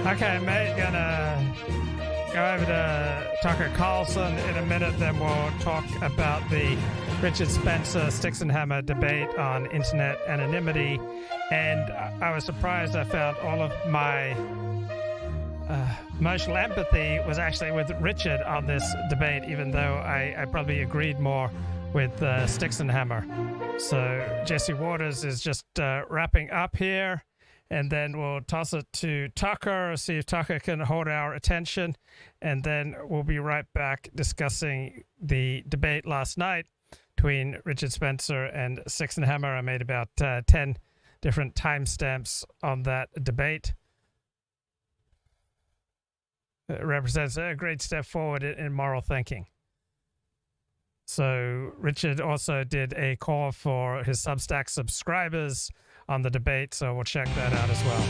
Okay, mate, gonna go over to Tucker Carlson in a minute, then we'll talk about the Richard Spencer Styx and Hammer debate on internet anonymity. And I was surprised I found all of my emotional empathy was actually with Richard on this debate, even though I probably agreed more with Styx and Hammer. So Jesse Waters is just wrapping up here. And then we'll toss it to Tucker, see if Tucker can hold our attention. And then we'll be right back discussing the debate last night between Richard Spencer and Styx and Hammer. I made about 10 different timestamps on that debate. It represents a great step forward in moral thinking. So Richard also did a call for his Substack subscribers on the debate, so we'll check that out as well.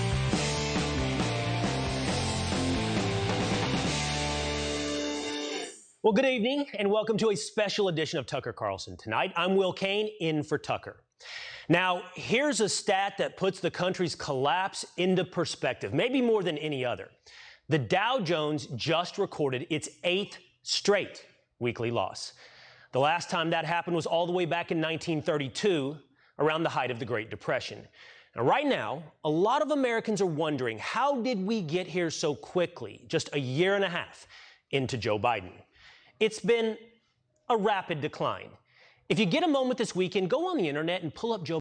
Well, good evening, and welcome to a special edition of Tucker Carlson Tonight. I'm Will Kane, in for Tucker. Now, here's a stat that puts the country's collapse into perspective, maybe more than any other. The Dow Jones just recorded its 8th straight weekly loss. The last time that happened was all the way back in 1932, around the height of the Great Depression. Now, right now, a lot of Americans are wondering, how did we get here so quickly, just a year and a half into Joe Biden? It's been a rapid decline. If you get a moment this weekend, go on the internet and pull up Joe.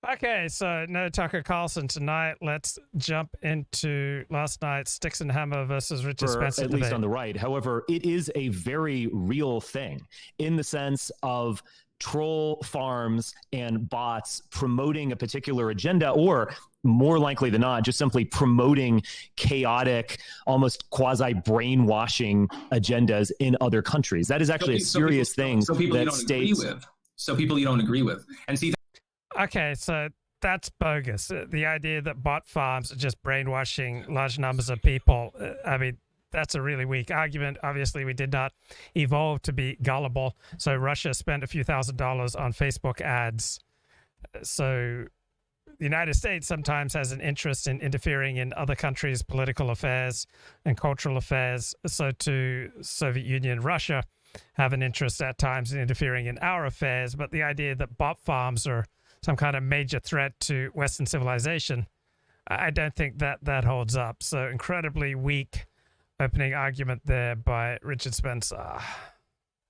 Okay, so no Tucker Carlson tonight. Let's jump into last night's Styx and Hammer versus Richard Spencer at debate. least on the right. However, it is a very real thing in the sense of troll farms and bots promoting a particular agenda, or more likely than not, just simply promoting chaotic, almost quasi-brainwashing agendas in other countries. That is actually a serious thing that states... So people you don't agree with. And see... Okay, so that's bogus. The idea that bot farms are just brainwashing large numbers of people, I mean, that's a really weak argument. Obviously, we did not evolve to be gullible. So Russia spent a few $1,000s on Facebook ads. So the United States sometimes has an interest in interfering in other countries' political affairs and cultural affairs. So too, Soviet Union, Russia have an interest at times in interfering in our affairs. But the idea that bot farms are some kind of major threat to Western civilization, I don't think that holds up. So incredibly weak opening argument there by Richard Spencer.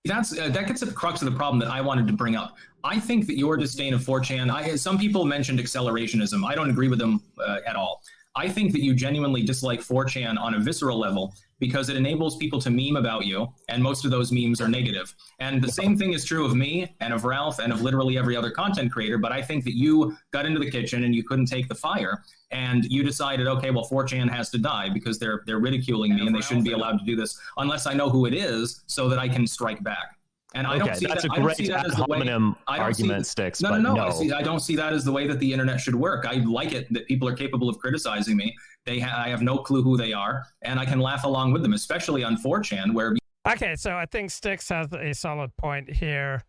That gets at the crux of the problem that I wanted to bring up. I think that your disdain of 4chan, some people mentioned accelerationism. I don't agree with them at all. I think that you genuinely dislike 4chan on a visceral level because it enables people to meme about you, and most of those memes are negative. And the same thing is true of me and of Ralph and of literally every other content creator, but I think that you got into the kitchen and you couldn't take the fire, and you decided, okay, well, 4chan has to die because they're ridiculing me and they shouldn't be allowed to do this unless I know who it is so that I can strike back. And I don't see that's that, a great ad hominem argument, Styx. No. I don't see that as the way that the internet should work. I like it that people are capable of criticizing me. I have no clue who they are, and I can laugh along with them, especially on 4chan, where... Okay, so I think Styx has a solid point here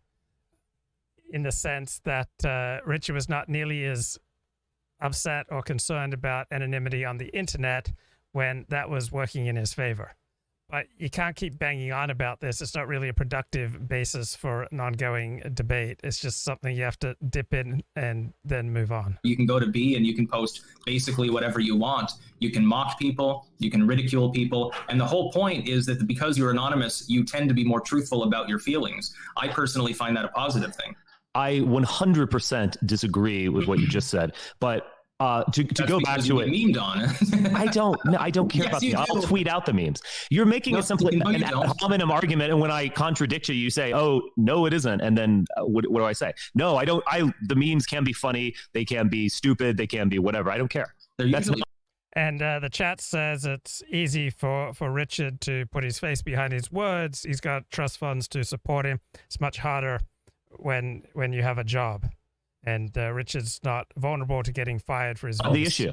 in the sense that Richard was not nearly as upset or concerned about anonymity on the internet when that was working in his favor. But you can't keep banging on about this. It's not really a productive basis for an ongoing debate. It's just something you have to dip in and then move on. You can go to B and you can post basically whatever you want. You can mock people, you can ridicule people. And the whole point is that because you're anonymous, you tend to be more truthful about your feelings. I personally find that a positive thing. I 100% disagree with what you just said, but to go back to it, memed on it. I don't care about the. I'll tweet out the memes. You're making it simply an ad hominem argument, and when I contradict you, you say, "Oh, no, it isn't." And then what do I say? No, I don't. The memes can be funny, they can be stupid, they can be whatever. I don't care. And the chat says it's easy for Richard to put his face behind his words. He's got trust funds to support him. It's much harder when you have a job. And Richard's not vulnerable to getting fired for his voice. The issue.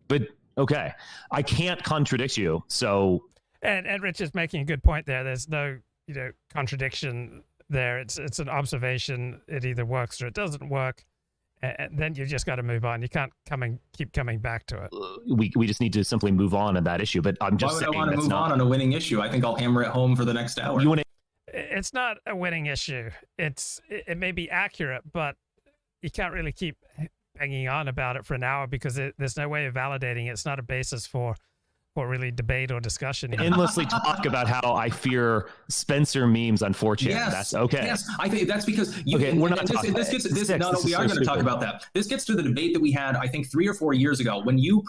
But, okay, I can't contradict you, so... And Richard's making a good point there. There's no, contradiction there. It's an observation. It either works or it doesn't work. and then you just got to move on. You can't keep coming back to it. We just need to simply move on that issue. But I'm just saying, I want to move on a winning issue. I think I'll hammer it home for the next hour. You want to? It's not a winning issue. It may be accurate, but you can't really keep banging on about it for an hour because there's no way of validating it. It's not a basis for really debate or discussion. Endlessly talk about how I fear Spencer memes on 4chan. Yes, that's okay. Yes, I think that's because we're not talking we are going to talk about that. This gets to the debate that we had, I think, 3 or 4 years ago when you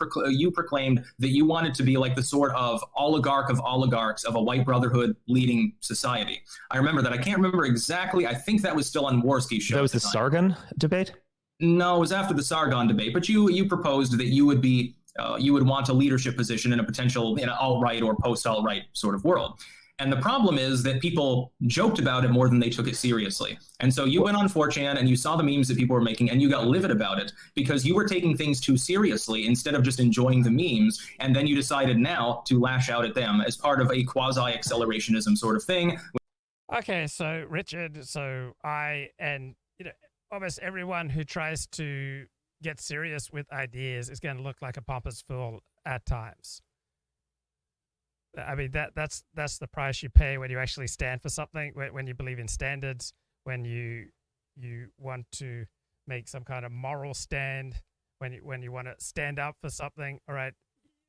proclaimed that you wanted to be like the sort of oligarch of oligarchs of a white brotherhood leading society. I remember that. I can't remember exactly. I think that was still on Worski's show. That was the Sargon debate? No, it was after the Sargon debate. But you proposed that you would be you would want a leadership position in a potential alt-right or post-alt-right sort of world. And the problem is that people joked about it more than they took it seriously. And so you went on 4chan and you saw the memes that people were making and you got livid about it because you were taking things too seriously instead of just enjoying the memes. And then you decided now to lash out at them as part of a quasi-accelerationism sort of thing. Okay, so Richard, almost everyone who tries to get serious with ideas is going to look like a pompous fool at times. I mean, that's the price you pay when you actually stand for something, when you believe in standards, when you want to make some kind of moral stand, when you want to stand up for something. All right,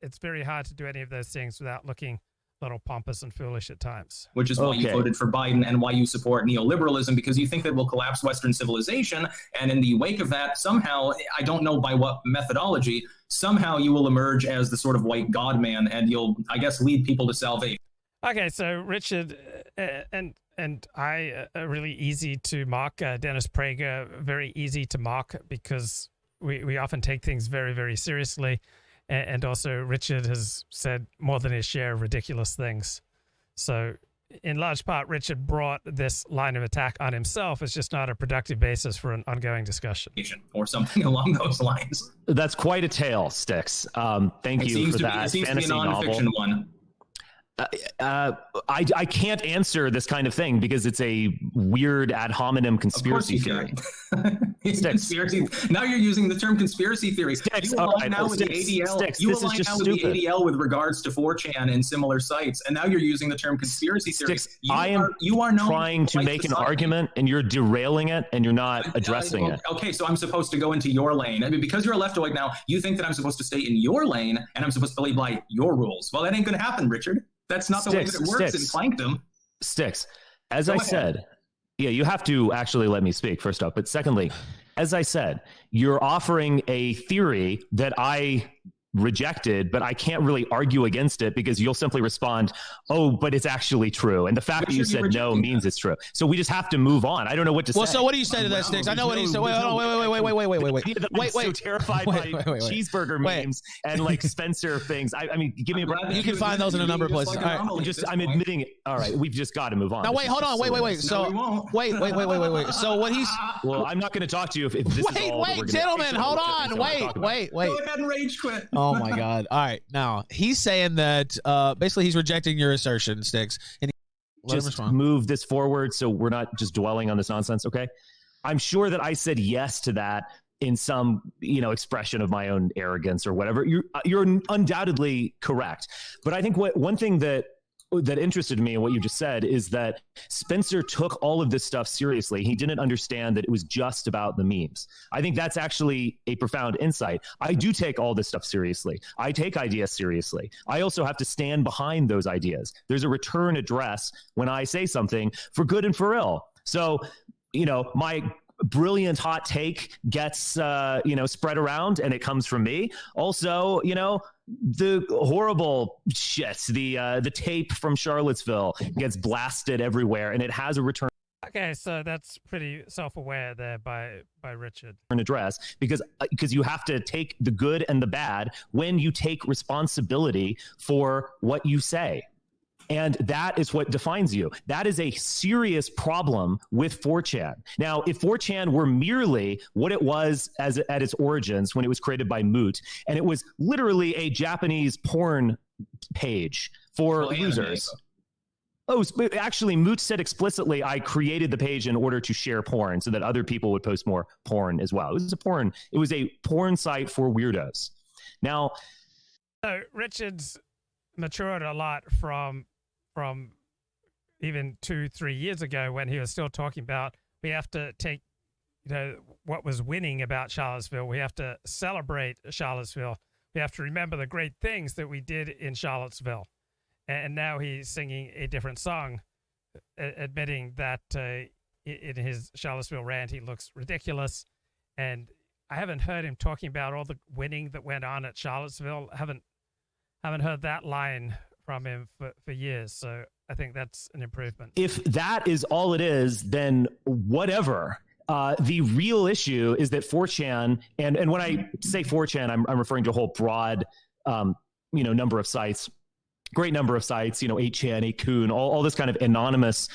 it's very hard to do any of those things without looking a little pompous and foolish at times. Which is why you voted for Biden and why you support neoliberalism, because you think that will collapse Western civilization. And in the wake of that, somehow, I don't know by what methodology, somehow you will emerge as the sort of white God man and you'll, I guess, lead people to salvation. Okay, so Richard and I are really easy to mock. Dennis Prager, very easy to mock because we often take things very, very seriously. And also, Richard has said more than his share of ridiculous things. So, in large part, Richard brought this line of attack on himself. It's just not a productive basis for an ongoing discussion. Or something along those lines. That's quite a tale, Styx. Thank you for that. It seems to be a non-fiction one. I can't answer this kind of thing because it's a weird ad hominem conspiracy theory. Conspiracy. Now you're using the term conspiracy theory. Sticks. You align now with the ADL. You align now with the ADL with regards to 4chan and similar sites, and now you're using the term conspiracy theory. Sticks, you are trying to make an argument, and you're derailing it, and you're not addressing it. Okay, so I'm supposed to go into your lane. I mean, because you're a leftoid now, you think that I'm supposed to stay in your lane, and I'm supposed to play by your rules. Well, that ain't going to happen, Richard. That's not the way that it works in plankton. Styx, as I said, you have to actually let me speak first off. But secondly, as I said, you're offering a theory that I rejected, but I can't really argue against it because you'll simply respond, oh, but it's actually true. And the fact that you said no means it's true. So we just have to move on. I don't know what to say. Well, so what do you say to that, Styx? I know what he said. Wait. I'm so terrified by cheeseburger memes and like Spencer things. I mean, give me a break. You can find those in a number of places. I'm admitting it. All right, we've just got to move on. Now, wait, hold on. Wait. So, wait. So what he's... Well, I'm not going to talk to you if this is all Wait, gentlemen, hold on. Wait. Go ahead and rage quit. Oh my God. All right. Now he's saying that basically he's rejecting your assertion, Styx. And just move this forward so we're not just dwelling on this nonsense. Okay. I'm sure that I said yes to that in some, expression of my own arrogance or whatever. You're undoubtedly correct. But I think one thing that interested me in what you just said is that Spencer took all of this stuff seriously. He didn't understand that it was just about the memes. I think that's actually a profound insight. I do take all this stuff seriously. I take ideas seriously. I also have to stand behind those ideas. There's a return address when I say something for good and for ill. So, my brilliant hot take gets, spread around and it comes from me. Also, the horrible shit, the tape from Charlottesville gets blasted everywhere and it has a return. Okay, so that's pretty self-aware there by Richard. Address because you have to take the good and the bad when you take responsibility for what you say. And that is what defines you. That is a serious problem with 4chan. Now, if 4chan were merely what it was at its origins when it was created by Moot, and it was literally a Japanese porn page for losers. Oh, actually, Moot said explicitly, I created the page in order to share porn so that other people would post more porn as well. It was a porn site for weirdos. Now, Richard's matured a lot from even 2-3 years ago when he was still talking about we have to take, what was winning about Charlottesville. We have to celebrate Charlottesville. We have to remember the great things that we did in Charlottesville. And now he's singing a different song, admitting that in his Charlottesville rant, he looks ridiculous. And I haven't heard him talking about all the winning that went on at Charlottesville. Haven't heard that line from him for years. So I think that's an improvement. If that is all it is, then whatever. The real issue is that 4chan, and when I say 4chan, I'm referring to a whole broad, number of sites. Great number of sites, 8chan, 8kun, all this kind of anonymous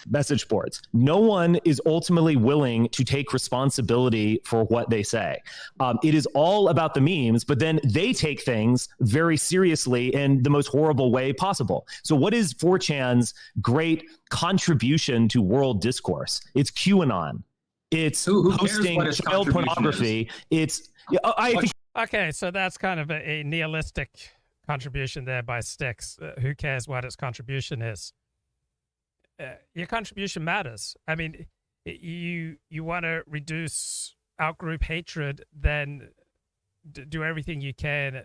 message boards. No one is ultimately willing to take responsibility for what they say. It is all about the memes, but then they take things very seriously in the most horrible way possible. So what is 4chan's great contribution to world discourse? It's QAnon. It's hosting child pornography. Okay, so that's kind of a nihilistic contribution there by Styx. Who cares what its contribution is? Your contribution matters. I mean, you want to reduce outgroup hatred, then do everything you can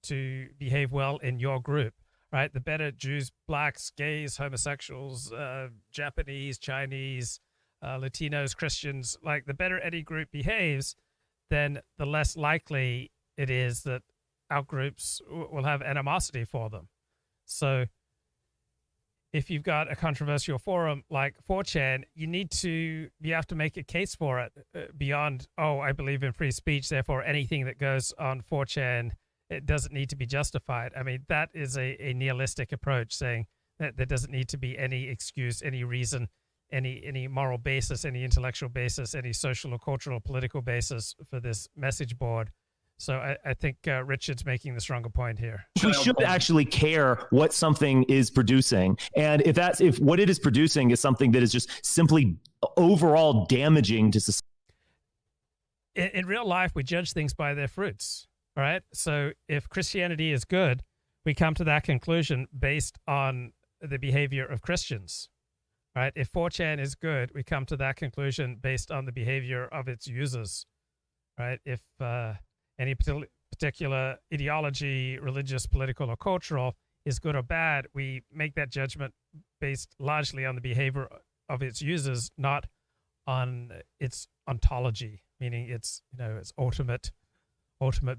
to behave well in your group, right? The better Jews, blacks, gays, homosexuals, Japanese, Chinese, Latinos, Christians, like the better any group behaves, then the less likely it is that outgroups will have animosity for them. So if you've got a controversial forum like 4chan, you have to make a case for it beyond, I believe in free speech, therefore anything that goes on 4chan, it doesn't need to be justified. I mean, that is a nihilistic approach, saying that there doesn't need to be any excuse, any reason, any moral basis, any intellectual basis, any social or cultural political basis for this message board. So I think Richard's making the stronger point here. We should actually care what something is producing. And if what it is producing is something that is just simply overall damaging to society. In real life, we judge things by their fruits, all right? So if Christianity is good, we come to that conclusion based on the behavior of Christians, right? If 4chan is good, we come to that conclusion based on the behavior of its users, right? If any particular ideology, religious, political, or cultural, is good or bad, we make that judgment based largely on the behavior of its users, not on its ontology, meaning its ultimate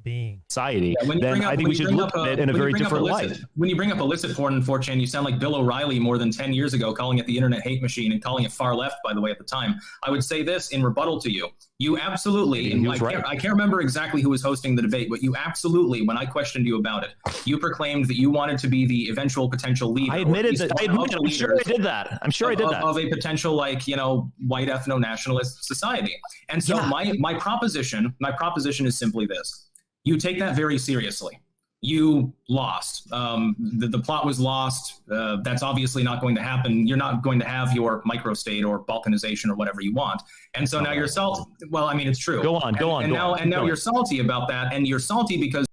being. Society. Yeah, then I think we should look at it in a very different light. When you bring up illicit porn in 4chan, you sound like Bill O'Reilly more than 10 years ago, calling it the internet hate machine and calling it far left, by the way, at the time. I would say this in rebuttal to you. You absolutely, and I can't remember exactly who was hosting the debate, but you absolutely, when I questioned you about it, you proclaimed that you wanted to be the eventual potential leader. I admitted that. I'm sure I did that. Of a potential, white ethno-nationalist society. And so my proposition is simply this. You take that very seriously. You lost. The plot was lost. That's obviously not going to happen. You're not going to have your microstate or balkanization or whatever you want. And so now you're salty. Well, I mean, it's true. Go on. And now you're salty about that. And you're salty because.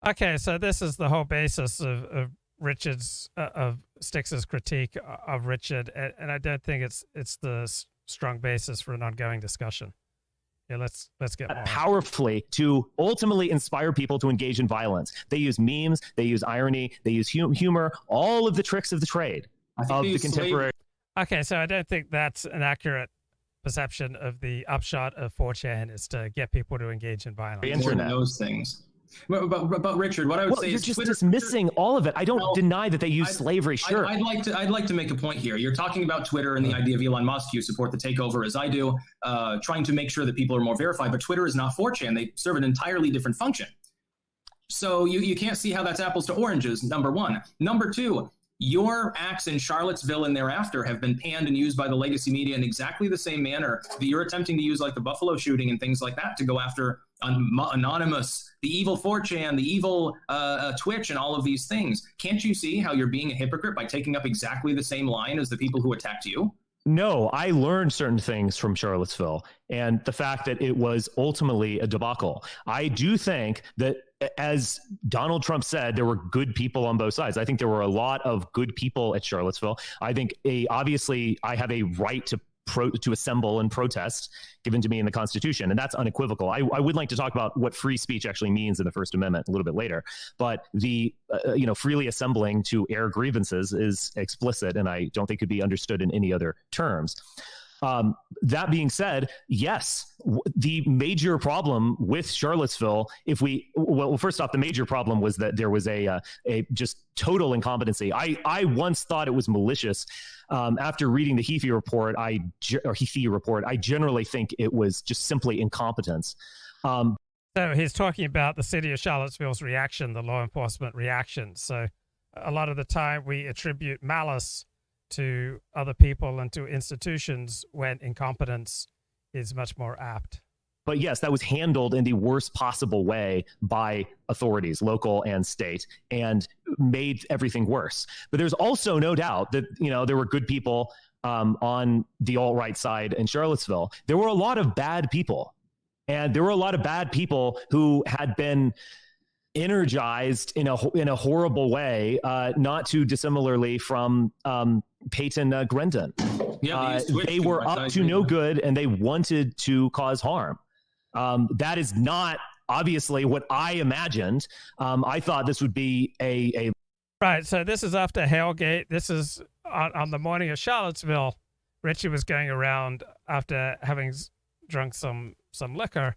Okay, so this is the whole basis of Richard's of Styx's critique of Richard, and I don't think it's the strong basis for an ongoing discussion. Yeah, let's get more. Powerfully to ultimately inspire people to engage in violence. They use memes, they use irony, they use humor, all of the tricks of the trade of the contemporary. Okay, so I don't think that's an accurate perception of the upshot of 4chan is to get people to engage in violence. The internet knows things. But Richard, what I would say you're is just dismissing all of it. I don't deny that they use slavery. Sure, I'd like to make a point here. You're talking about Twitter and the idea of Elon Musk. You support the takeover, as I do, trying to make sure that people are more verified. But Twitter is not 4chan. They serve an entirely different function. So you can't see how that's apples to oranges. Number one. Number two. Your acts in Charlottesville and thereafter have been panned and used by the legacy media in exactly the same manner that you're attempting to use, like the Buffalo shooting and things like that, to go after Anonymous, the evil 4chan, the evil Twitch, and all of these things. Can't you see how you're being a hypocrite by taking up exactly the same line as the people who attacked you? No, I learned certain things from Charlottesville and the fact that it was ultimately a debacle. I do think that, as Donald Trump said, there were good people on both sides. I think there were a lot of good people at Charlottesville. I think obviously I have a right to assemble and protest given to me in the Constitution, and that's unequivocal. I would like to talk about what free speech actually means in the First Amendment a little bit later, but the freely assembling to air grievances is explicit, and I don't think could be understood in any other terms. That being said, yes, the major problem with Charlottesville, first off, the major problem was that there was a just total incompetency. I once thought it was malicious. After reading the Heafy report, I generally think it was just simply incompetence. So he's talking about the city of Charlottesville's reaction, the law enforcement reaction. So a lot of the time we attribute malice to other people and to institutions when incompetence is much more apt. But yes, that was handled in the worst possible way by authorities, local and state, and made everything worse. But there's also no doubt that, there were good people on the alt-right side in Charlottesville. There were a lot of bad people, and there were a lot of bad people who had been energized in a horrible way, not too dissimilarly from Peyton Grendon. Yeah, they were up to no good, and they wanted to cause harm. That is not obviously what I imagined. I thought this would be a right. So this is after Hellgate. This is on the morning of Charlottesville. Richard was going around after having drunk some liquor.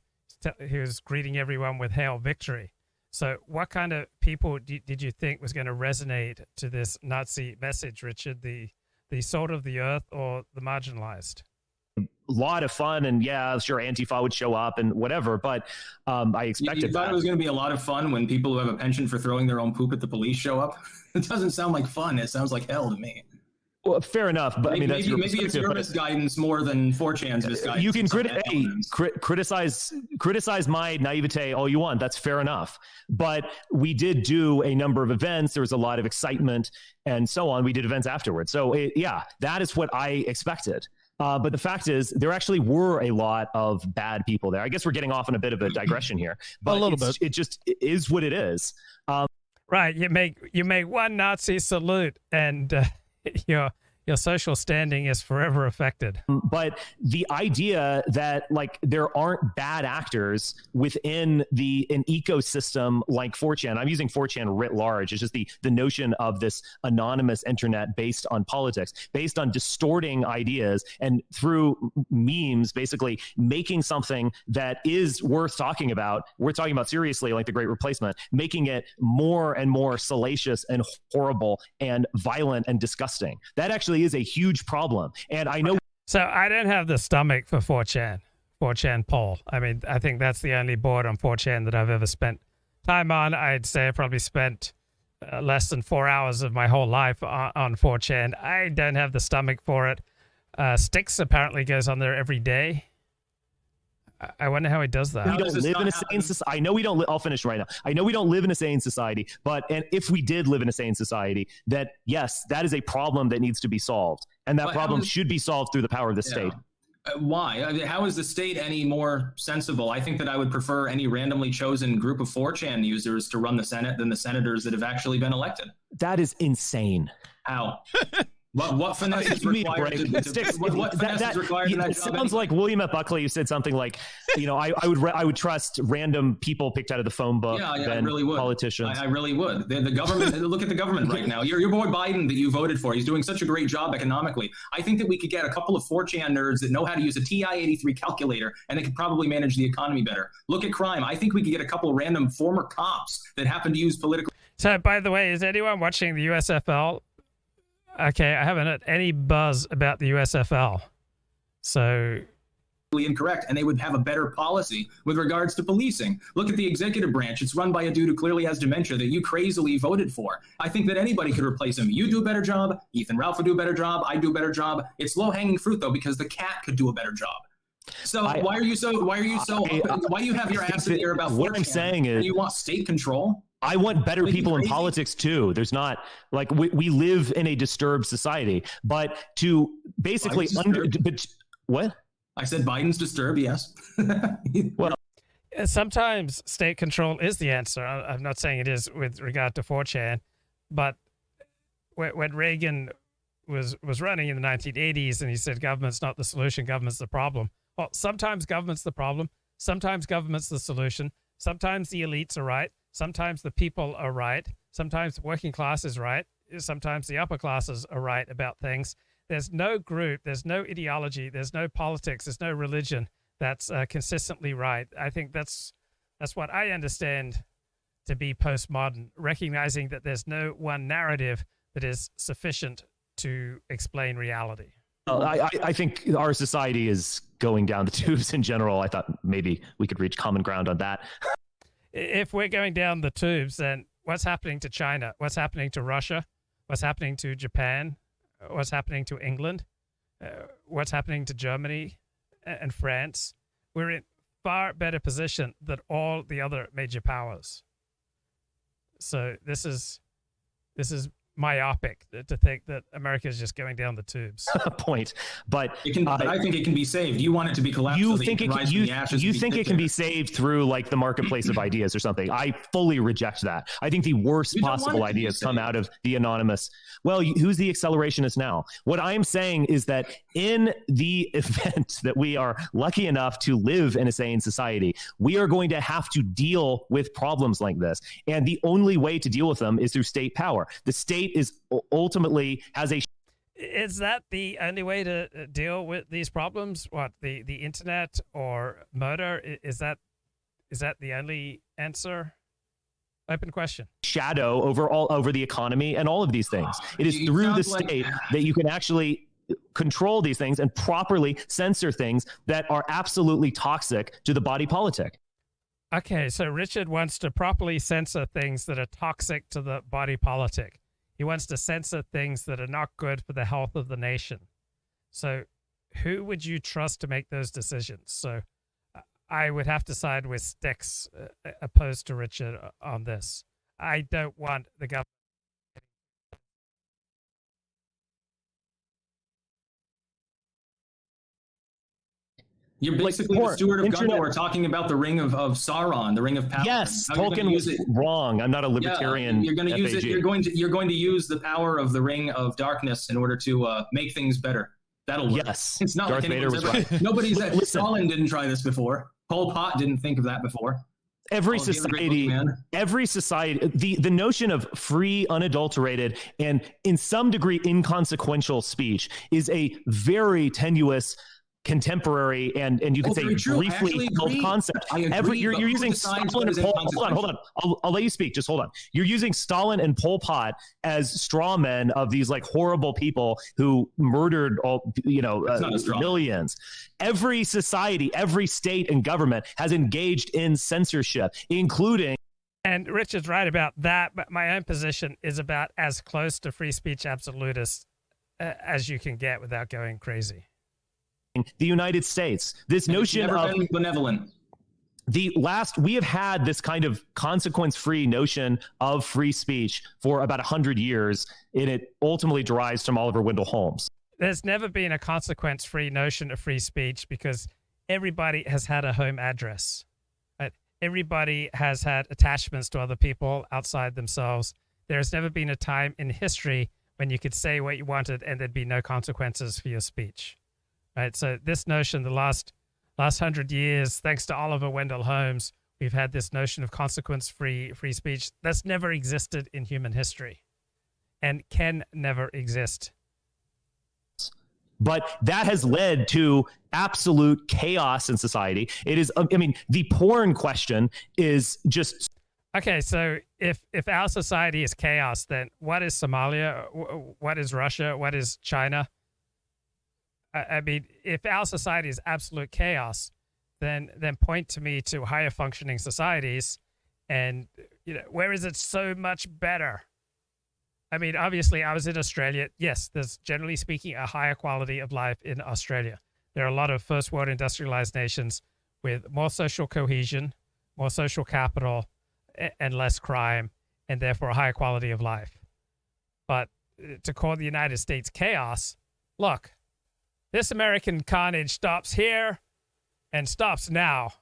He was greeting everyone with "Hail Victory." So what kind of people did you think was going to resonate to this Nazi message, Richard? The salt of the earth or the marginalized? A lot of fun, and yeah, sure, Antifa would show up and whatever, but I expected you thought that. It was going to be a lot of fun when people who have a penchant for throwing their own poop at the police show up. It doesn't sound like fun. It sounds like hell to me. Well, fair enough, but maybe it's your misguidance more than 4chan's misguidance. You can criticize my naivete all you want. That's fair enough. But we did do a number of events. There was a lot of excitement and so on. We did events afterwards. So that is what I expected. But the fact is, there actually were a lot of bad people there. I guess we're getting off on a bit of a digression here, but a little bit. It just is what it is. Right. You make one Nazi salute, and your social standing is forever affected. But the idea that there aren't bad actors within an ecosystem like 4chan, I'm using 4chan writ large, it's just the notion of this anonymous internet based on politics, based on distorting ideas and through memes, basically making something that is worth talking about seriously, like the Great Replacement, making it more and more salacious and horrible and violent and disgusting. That actually is a huge problem. And I know. So I don't have the stomach for 4chan poll. I mean, I think that's the only board on 4chan that I've ever spent time on. I'd say I probably spent less than 4 hours of my whole life on 4chan. I don't have the stomach for it. Styx apparently goes on there every day. I wonder how he does that. We don't live in a sane society. I know we don't. I'll finish right now. I know we don't live in a sane society, and if we did live in a sane society, that yes, that is a problem that needs to be solved, and that problem should be solved through the power of the state. Why? How is the state any more sensible? I think that I would prefer any randomly chosen group of 4chan users to run the Senate than the senators that have actually been elected. That is insane. How? What finesse is required? It sounds like William F. Buckley, who said something like, I would trust random people picked out of the phone book than I really would. Politicians. I really would. The government, look at the government right now. Your boy Biden that you voted for, he's doing such a great job economically. I think that we could get a couple of 4chan nerds that know how to use a TI-83 calculator, and they could probably manage the economy better. Look at crime. I think we could get a couple of random former cops that happen to use political. So, by the way, is anyone watching the USFL? Okay, I haven't heard any buzz about the USFL. So incorrect, and they would have a better policy with regards to policing. Look at the executive branch. It's run by a dude who clearly has dementia that you crazily voted for. I think that anybody could replace him. You do a better job. Ethan Ralph would do a better job. I do a better job. It's low-hanging fruit, though, because the cat could do a better job. So why do you have your ass in the air about 4chan? What I'm saying is, you want state control? I want better people in politics too. There's not like we live in a disturbed society, but to basically what? I said Biden's disturbed. Yes. Well, sometimes state control is the answer. I'm not saying it is with regard to 4chan, but when Reagan was running in the 1980s and he said government's not the solution, government's the problem. Well, sometimes government's the problem. Sometimes government's the solution. Sometimes the elites are right. Sometimes the people are right. Sometimes the working class is right. Sometimes the upper classes are right about things. There's no group, there's no ideology, there's no politics, there's no religion that's consistently right. I think that's what I understand to be postmodern, recognizing that there's no one narrative that is sufficient to explain reality. I think our society is going down the tubes in general. I thought maybe we could reach common ground on that. If we're going down the tubes, then what's happening to China? What's happening to Russia? What's happening to Japan? What's happening to England? What's happening to Germany and France? We're in far better position than all the other major powers. So this is myopic to think that America is just going down the tubes. Point, but I think it can be saved. You want it to be collapsed. You think it can be saved through like the marketplace of ideas or something? I fully reject that. I think the worst possible ideas come out of the anonymous. Well, who's the accelerationist now? What I'm saying is that in the event that we are lucky enough to live in a sane society, we are going to have to deal with problems like this, and the only way to deal with them is through state power. The state is ultimately has a. Is that the only way to deal with these problems? What, the internet or murder? Is that the only answer? Open question. Shadow over the economy and all of these things. It is through the state that you can actually control these things and properly censor things that are absolutely toxic to the body politic. Okay, so Richard wants to properly censor things that are toxic to the body politic. He wants to censor things that are not good for the health of the nation. So who would you trust to make those decisions? So I would have to side with Styx opposed to Richard on this. I don't want the government. You're basically the steward of Gondor talking about the ring of Sauron, the ring of power. Yes, Tolkien was wrong. I'm not a libertarian. You're going to use it. You're going to use the power of the ring of darkness in order to make things better. That'll work. Yes, it's not Darth like Vader was right. Nobody's Stalin didn't try this before. Pol Pot didn't think of that before. Every society, the notion of free, unadulterated, and in some degree inconsequential speech is a very tenuous, contemporary, and you could say briefly held concept. You're using Stalin and Pol. Hold on. I'll let you speak. Just hold on. You're using Stalin and Pol Pot as straw men of these like horrible people who murdered millions. Every society, every state and government has engaged in censorship, including. And Richard's right about that, but my own position is about as close to free speech absolutist as you can get without going crazy. The United States, this notion of benevolent. We have had this kind of consequence-free notion of free speech for about 100 years, and it ultimately derives from Oliver Wendell Holmes. There's never been a consequence-free notion of free speech because everybody has had a home address. Right? Everybody has had attachments to other people outside themselves. There's never been a time in history when you could say what you wanted and there'd be no consequences for your speech. Right, so this notion, the last 100 years, thanks to Oliver Wendell Holmes, we've had this notion of consequence-free free speech that's never existed in human history, and can never exist. But that has led to absolute chaos in society. It is, the porn question is just. Okay, so if our society is chaos, then what is Somalia? What is Russia? What is China? I mean, if our society is absolute chaos, then point to me to higher functioning societies, and where is it so much better? I mean, obviously, I was in Australia. Yes, there's generally speaking a higher quality of life in Australia. there are a lot of first world industrialized nations with more social cohesion, more social capital, and less crime, and therefore a higher quality of life. But to call the United States chaos, look, this American carnage stops here and stops now.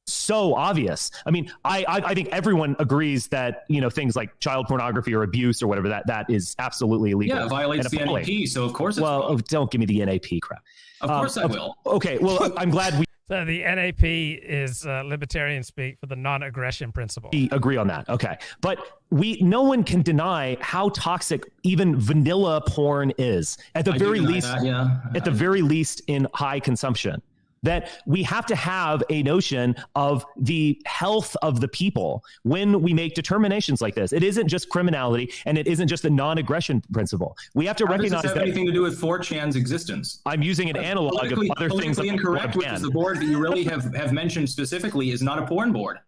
So obvious. I mean, I think everyone agrees that, you know, things like child pornography or abuse or whatever, that is absolutely illegal. Yeah, it violates the NAP, so of course it's wrong. Don't give me the NAP crap. Of course I will. Okay, well, I'm glad we So the NAP is libertarian speak for the non-aggression principle. agree on that. Okay. But no one can deny how toxic even vanilla porn is at the very least, at the very least in high consumption. That we have to have a notion of the health of the people when we make determinations like this. It isn't just criminality, and it isn't just the non-aggression principle. We have to recognize that. Does this have anything to do with 4chan's existence? I'm using an analog of other things. Politically incorrect, which is the board that you really have mentioned specifically, is not a porn board.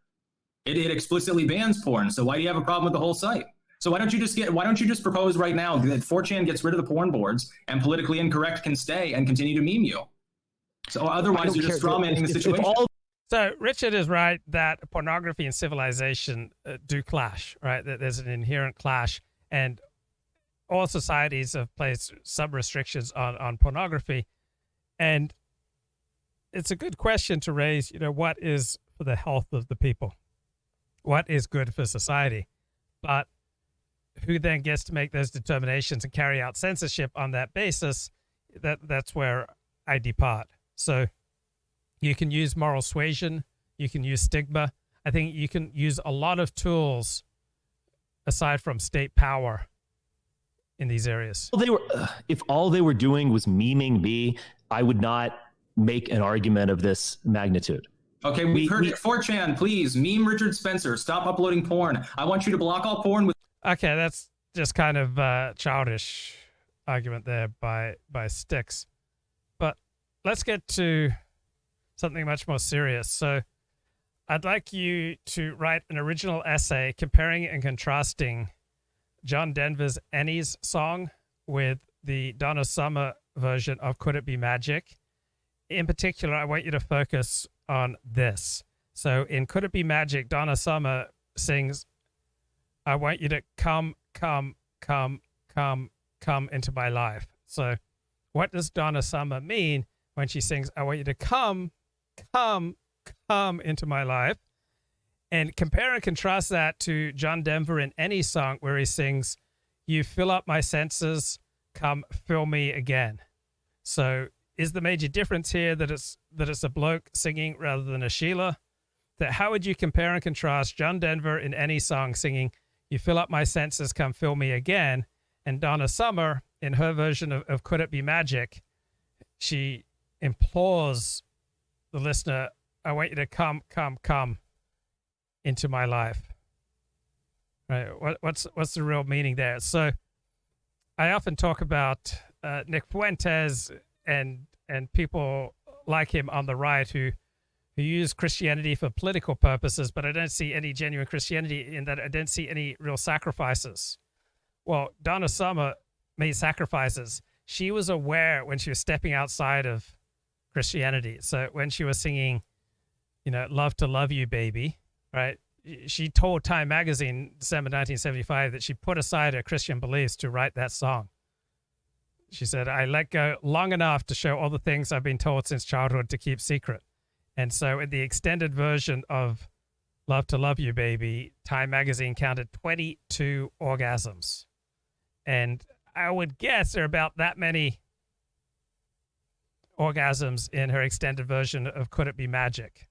It explicitly bans porn. So why do you have a problem with the whole site? So why don't you just propose right now that 4chan gets rid of the porn boards and politically incorrect can stay and continue to meme you? So otherwise, you're just strawmanning the situation. So Richard is right that pornography and civilization do clash, right? That there's an inherent clash, and all societies have placed some restrictions on pornography. And it's a good question to raise, you know, what is for the health of the people? What is good for society? But who then gets to make those determinations and carry out censorship on that basis? That's where I depart. So you can use moral suasion, you can use stigma. I think you can use a lot of tools aside from state power in these areas. If all they were doing was memeing me, I would not make an argument of this magnitude. Okay, we've heard it. 4chan, please meme Richard Spencer. Stop uploading porn. I want you to block all porn. Okay, that's just kind of childish argument there by Styx. But let's get to something much more serious. So I'd like you to write an original essay comparing and contrasting John Denver's Annie's song with the Donna Summer version of Could It Be Magic? In particular, I want you to focus on this. So in Could It Be Magic, Donna Summer sings, I want you to come into my life. So what does Donna Summer mean when she sings, I want you to come into my life? And compare and contrast that to John Denver in any song where he sings, you fill up my senses, come fill me again. So is the major difference here that it's a bloke singing rather than a Sheila? That how would you compare and contrast John Denver in any song singing, you fill up my senses, come fill me again, and Donna Summer in her version of Could It Be Magic, she implores the listener, I want you to come into my life. Right? What's the real meaning there? So I often talk about Nick Fuentes and people like him on the right who use Christianity for political purposes, but I don't see any genuine Christianity in that. I don't see any real sacrifices. Well, Donna Summer made sacrifices. She was aware when she was stepping outside of Christianity. So when she was singing, you know, Love to Love You, Baby, right? She told Time magazine, December 1975, that she put aside her Christian beliefs to write that song. She said, I let go long enough to show all the things I've been told since childhood to keep secret. And so in the extended version of Love to Love You, Baby, Time magazine counted 22 orgasms. And I would guess there are about that many orgasms in her extended version of Could It Be Magic?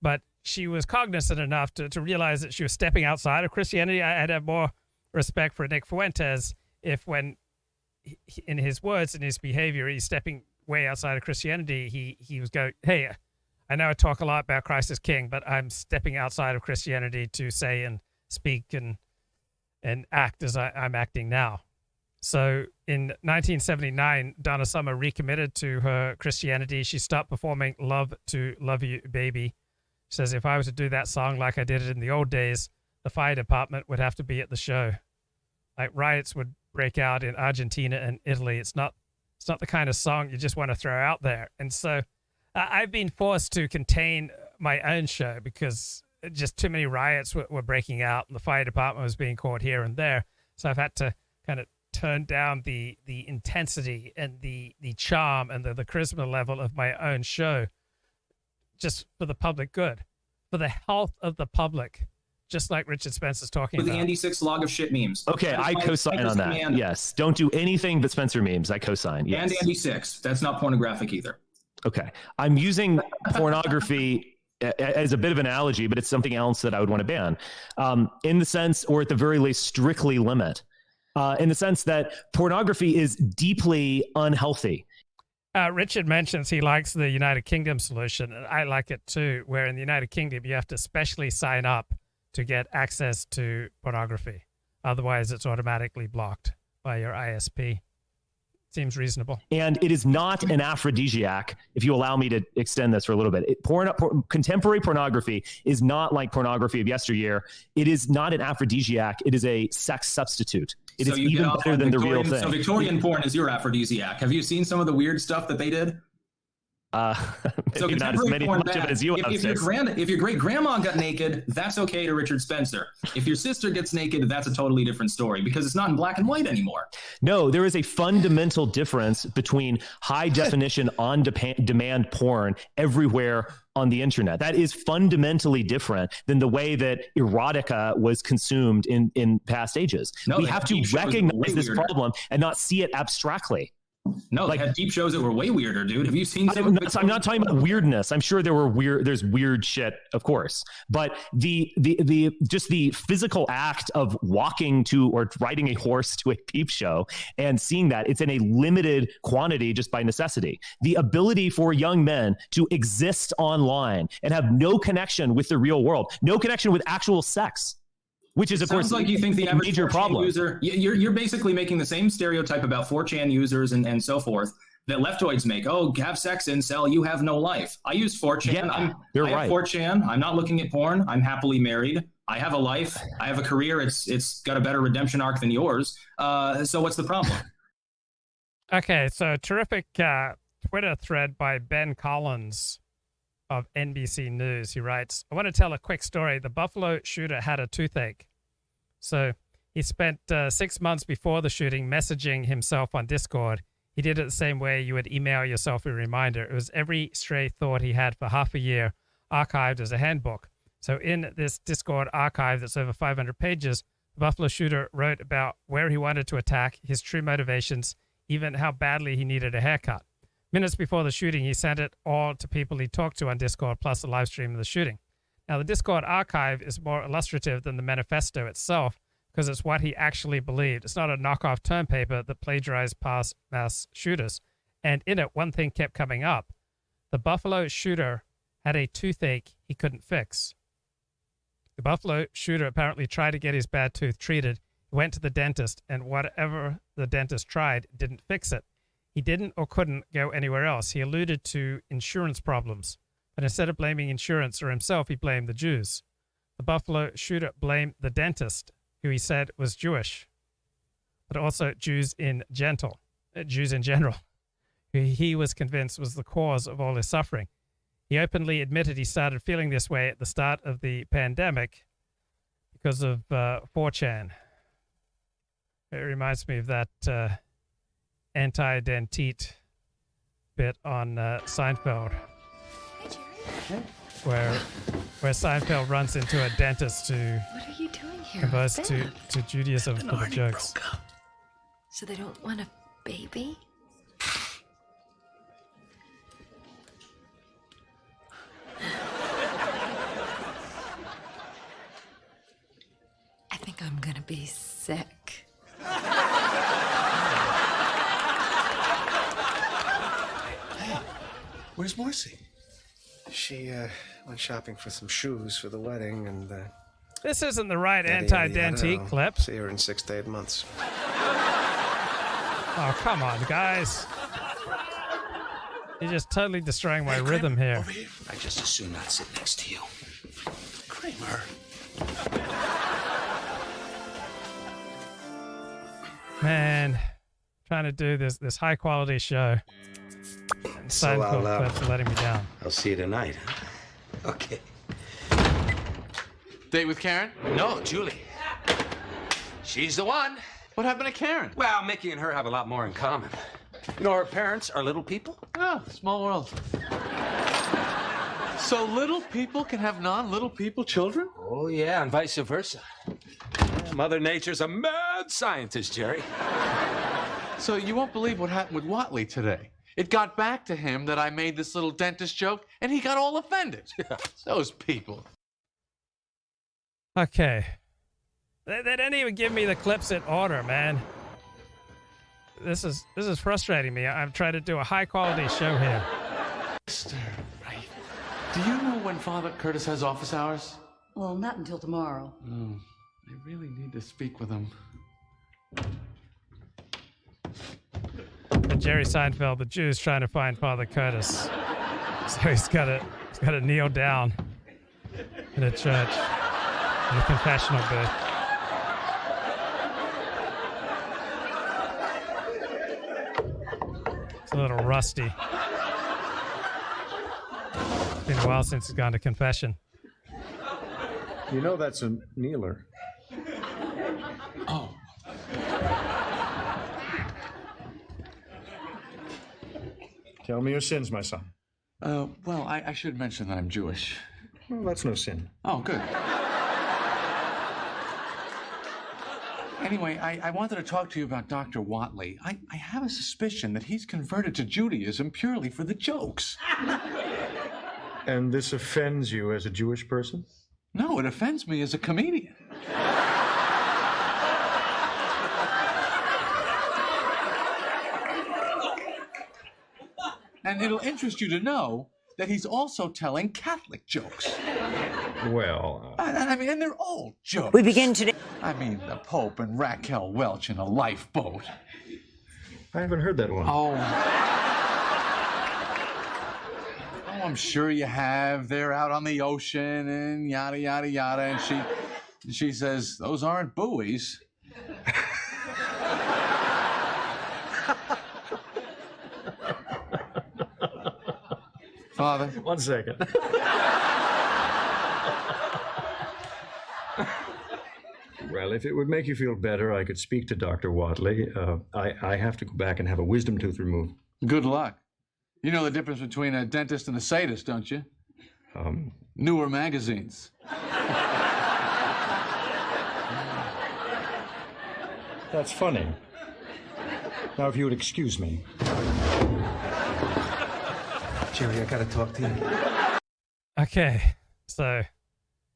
But she was cognizant enough to realize that she was stepping outside of Christianity. I'd have more respect for Nick Fuentes if when, in his words and his behavior, he's stepping way outside of Christianity, he was going, hey, I know I talk a lot about Christ as King, but I'm stepping outside of Christianity to say and speak and act as I'm acting now. So in 1979, Donna Summer recommitted to her Christianity. She stopped performing Love to Love You, Baby. She says, if I was to do that song like I did it in the old days, the fire department would have to be at the show. Like riots would break out in Argentina and Italy. It's not It's not the kind of song you just want to throw out there. And so I've been forced to contain my own show because just too many riots were breaking out and the fire department was being called here and there. So I've had to kind of turn down the intensity and the charm and the charisma level of my own show just for the public good, for the health of the public, just like Richard Spencer's talking With about. the Andy 6 log of shit memes. Okay, I co-sign on that. Yes. Don't do anything but Spencer memes. I co-sign. Yes. And Andy 6. That's not pornographic either. Okay. I'm using pornography as a bit of an analogy, but it's something else that I would want to ban in the sense, or at the very least, strictly limit in the sense that pornography is deeply unhealthy. Richard mentions he likes the United Kingdom solution, and I like it too, where in the United Kingdom you have to specially sign up to get access to pornography. Otherwise, it's automatically blocked by your ISP. Seems reasonable. And it is not an aphrodisiac, if you allow me to extend this for a little bit. Contemporary pornography is not like pornography of yesteryear. It is not an aphrodisiac. It is a sex substitute. It is even better than the real thing. So Victorian porn is your aphrodisiac. Have you seen some of the weird stuff that they did? So not as much of it as you have. If your great grandma got naked, that's okay to Richard Spencer. If your sister gets naked, that's a totally different story because it's not in black and white anymore. No, there is a fundamental difference between high definition on demand porn everywhere on the internet. That is fundamentally different than the way that erotica was consumed in past ages. We have to recognize this problem and not see it abstractly. No, they had deep shows that were way weirder, dude. Have you seen some? I'm not talking about weirdness. I'm sure there's weird shit, of course. But the just the physical act of walking to or riding a horse to a peep show and seeing that, it's in a limited quantity just by necessity. The ability for young men to exist online and have no connection with the real world, no connection with actual sex. Which is, of course, like you think the average major 4chan problem. User, you're basically making the same stereotype about 4chan users and so forth that leftoids make. Oh, have sex, incel, you have no life. I use 4chan. Yeah, I right. have 4chan. I'm not looking at porn. I'm happily married. I have a life. I have a career. It's got a better redemption arc than yours. So what's the problem? Okay, so terrific Twitter thread by Ben Collins of NBC News. He writes, I want to tell a quick story. The Buffalo shooter had a toothache. So he spent 6 months before the shooting messaging himself on Discord. He did it the same way you would email yourself a reminder. It was every stray thought he had for half a year archived as a handbook. So in this Discord archive that's over 500 pages, the Buffalo shooter wrote about where he wanted to attack, his true motivations, even how badly he needed a haircut. Minutes before the shooting, he sent it all to people he talked to on Discord, plus a live stream of the shooting. Now, the Discord archive is more illustrative than the manifesto itself because it's what he actually believed. It's not a knockoff term paper that plagiarized past mass shooters. And in it, one thing kept coming up. The Buffalo shooter had a toothache he couldn't fix. The Buffalo shooter apparently tried to get his bad tooth treated. He went to the dentist, and whatever the dentist tried didn't fix it. He didn't or couldn't go anywhere else. He alluded to insurance problems, but instead of blaming insurance or himself, he blamed the Jews. The Buffalo shooter blamed the dentist, who he said was Jewish, but also Jews in general, who he was convinced was the cause of all his suffering. He openly admitted he started feeling this way at the start of the pandemic because of 4chan. It reminds me of that anti-dentite bit on Seinfeld, where Seinfeld runs into a dentist who What are you doing here? converts to Judaism for the jokes. So they don't want a baby? I think I'm gonna be sick. Where's Marcy? She went shopping for some shoes for the wedding, and This isn't the right yada, yada, anti-dentite yada. clip. See her in 6 to 8 months. Oh, come on, guys. You're just totally destroying my rhythm here. Over here. I just as soon not sit next to you. Kramer. Man, trying to do this high quality show. And Seinfeld clips are letting me down. I'll see you tonight. Okay. Date with Karen? No, Julie. She's the one. What happened to Karen? Well, Mickey and her have a lot more in common. You know, her parents are little people. Oh, small world. So little people can have non-little people children? Oh, yeah, and vice versa. Yeah, Mother Nature's a mad scientist, Jerry. So you won't believe what happened with Watley today. It got back to him that I made this little dentist joke, and he got all offended. Those people. Okay. They didn't even give me the clips in order, man. This is frustrating me. I'm trying to do a high quality show here. Right. Do you know when Father Curtis has office hours? Well, not until tomorrow. Oh, I really need to speak with him. And Jerry Seinfeld, the Jew's trying to find Father Curtis. So he's got to kneel down in a church, in a confessional booth. It's a little rusty. It's been a while since he's gone to confession. You know that's a kneeler. Oh. Tell me your sins, my son. Well, I should mention that I'm Jewish. Well, that's no sin. Oh, good. Anyway, I wanted to talk to you about Dr. Watley. I have a suspicion that he's converted to Judaism purely for the jokes. And this offends you as a Jewish person? No, it offends me as a comedian. And it'll interest you to know that he's also telling Catholic jokes. Well... I mean, and they're all jokes. We begin today. I mean, the Pope and Raquel Welch in a lifeboat. I haven't heard that one. Oh, I'm sure you have. They're out on the ocean and yada, yada, yada. And she says, those aren't buoys. Father. 1 second. Well, if it would make you feel better, I could speak to Dr. Watley. I have to go back and have a wisdom tooth removed. Good luck. You know the difference between a dentist and a sadist, don't you? Newer magazines. That's funny. Now, if you would excuse me. Jerry, I gotta talk to you. Okay, so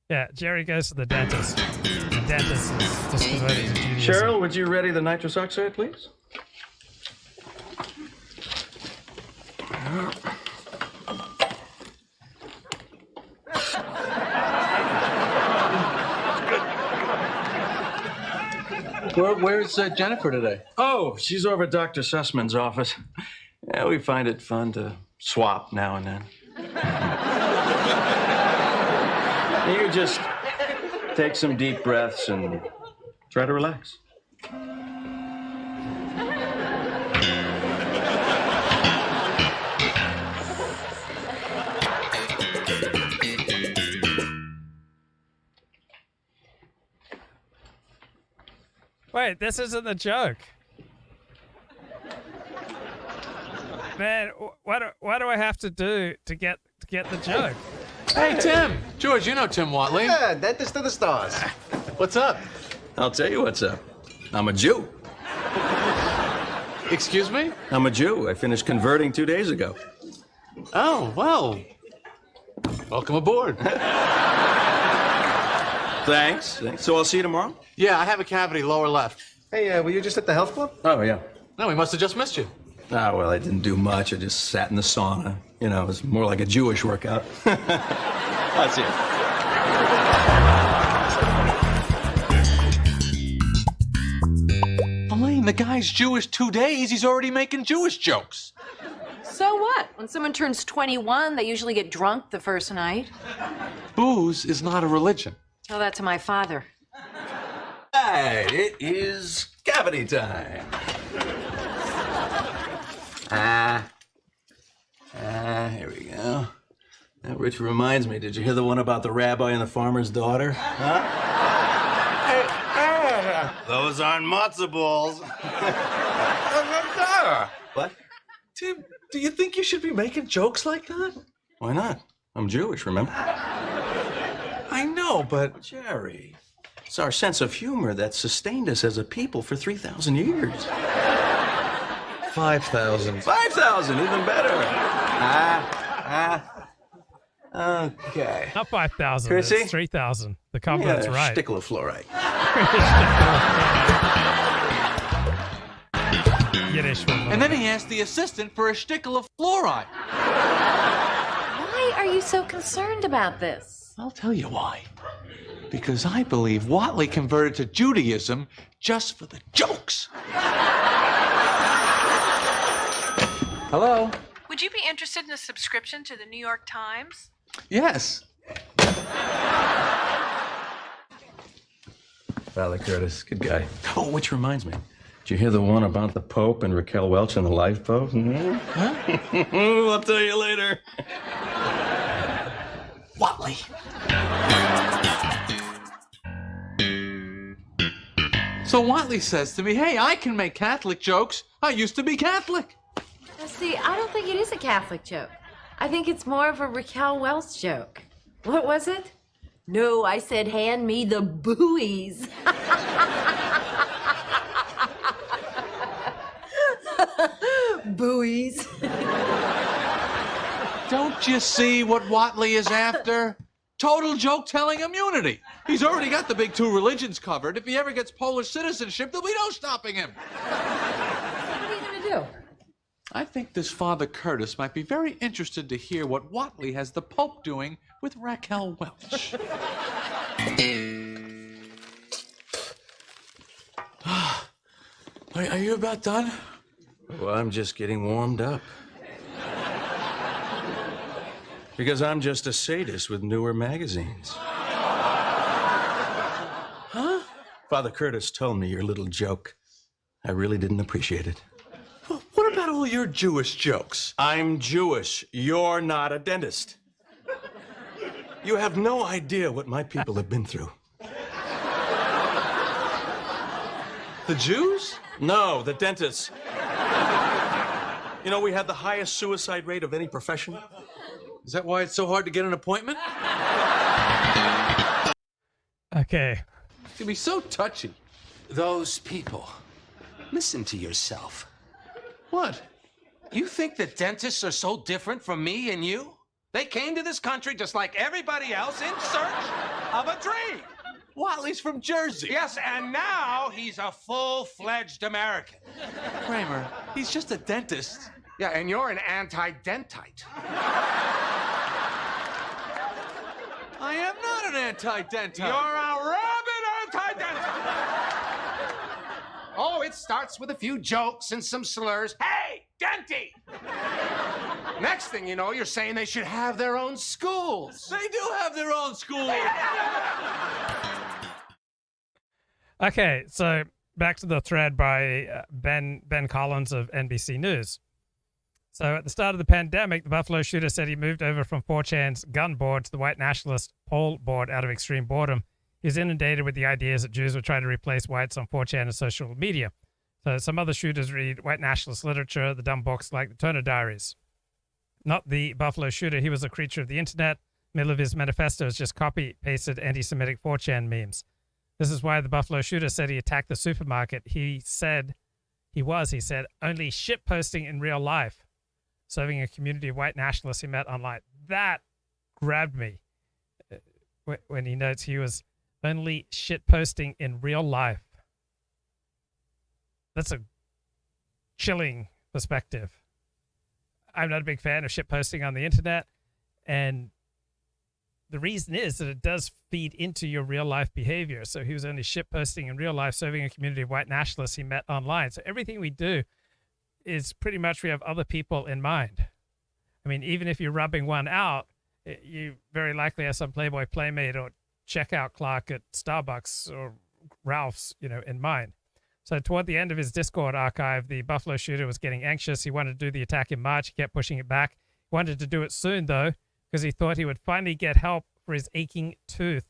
yeah, Jerry goes to the dentist. The dentist is just converted to Judaism. Cheryl, would you ready the nitrous oxide, please? Where's Jennifer today? Oh, she's over at Dr. Sussman's office. Yeah, we find it fun to swap now and then. You just take some deep breaths and try to relax. Wait, this isn't the joke. Man, what do I have to do to get the joke? Hey, Tim. George, you know Tim Watley. Yeah, dentist to the stars. What's up? I'll tell you what's up. I'm a Jew. Excuse me? I'm a Jew. I finished converting 2 days ago. Oh, well. Welcome aboard. Thanks. So I'll see you tomorrow? Yeah, I have a cavity lower left. Hey, were you just at the health club? Oh, yeah. No, we must have just missed you. Ah, well, I didn't do much. I just sat in the sauna. You know, it was more like a Jewish workout. That's it. Elaine, the guy's Jewish 2 days. He's already making Jewish jokes. So what? When someone turns 21, they usually get drunk the first night. Booze is not a religion. Tell that to my father. Hey, it is cavity time. Here we go. Which reminds me, did you hear the one about the rabbi and the farmer's daughter? Huh? Those aren't matzo balls. What? Tim, do you think you should be making jokes like that? Why not? I'm Jewish, remember? I know, but... Jerry, it's our sense of humor that sustained us as a people for 3,000 years. 5,000. 5,000, even better. Okay. Not 5,000. Chrissy? It's 3,000. The complement's right. Stickle of fluoride. Yiddish. And then he asked the assistant for a shtickle of fluoride. Why are you so concerned about this? I'll tell you why. Because I believe Watley converted to Judaism just for the jokes. Hello? Would you be interested in a subscription to the New York Times? Yes. Valley Curtis, good guy. Oh, which reminds me. Did you hear the one about the Pope and Raquel Welch in the lifeboat? Mm-hmm. Huh? I'll tell you later. Watley. So Watley says to me, hey, I can make Catholic jokes. I used to be Catholic. Now, see, I don't think it is a Catholic joke. I think it's more of a Raquel Welch joke. What was it? No, I said, hand me the buoys. Buoys. Don't you see what Watley is after? Total joke-telling immunity. He's already got the big two religions covered. If he ever gets Polish citizenship, there'll be no stopping him. What are you going to do? I think this Father Curtis might be very interested to hear what Watley has the Pope doing with Raquel Welch. Are you about done? Well, I'm just getting warmed up. Because I'm just a sadist with newer magazines. Huh? Father Curtis told me your little joke. I really didn't appreciate it. What about all your Jewish jokes? I'm Jewish. You're not a dentist. You have no idea what my people have been through. The Jews? No, the dentists. You know, we had the highest suicide rate of any profession. Is that why it's so hard to get an appointment? Okay. It can be so touchy. Those people. Listen to yourself. What? You think that dentists are so different from me and you? They came to this country just like everybody else in search of a dream. Watley's from Jersey. Yes, and now he's a full-fledged American. Kramer, he's just a dentist. Yeah, and you're an anti-dentite. I am not an anti-dentite. You're a rabid anti-dentite. Oh, it starts with a few jokes and some slurs. Hey, Denty! Next thing you know, you're saying they should have their own schools. They do have their own schools. Okay, so back to the thread by Ben Collins of NBC News. So at the start of the pandemic, the Buffalo shooter said he moved over from 4chan's gun board to the white nationalist poll board out of extreme boredom. He was inundated with the ideas that Jews would try to replace whites on 4chan and social media. So some other shooters read white nationalist literature, the dumb books like the Turner Diaries. Not the Buffalo shooter. He was a creature of the internet. Middle of his manifesto is just copy-pasted anti-Semitic 4chan memes. This is why the Buffalo shooter said he attacked the supermarket. He said, only shit posting in real life, serving a community of white nationalists he met online. That grabbed me when he notes he was only shit posting in real life. That's a chilling perspective. I'm not a big fan of shit posting on the internet, and the reason is that it does feed into your real life behavior. So he was only shit posting in real life, serving a community of white nationalists he met online. So everything we do is pretty much we have other people in mind. I mean, even if you're rubbing one out, you very likely have some Playboy Playmate or checkout clerk at Starbucks or Ralph's, in mind. So toward the end of his Discord archive, the Buffalo shooter was getting anxious. He wanted to do the attack in March. He kept pushing it back. He wanted to do it soon, though, because he thought he would finally get help for his aching tooth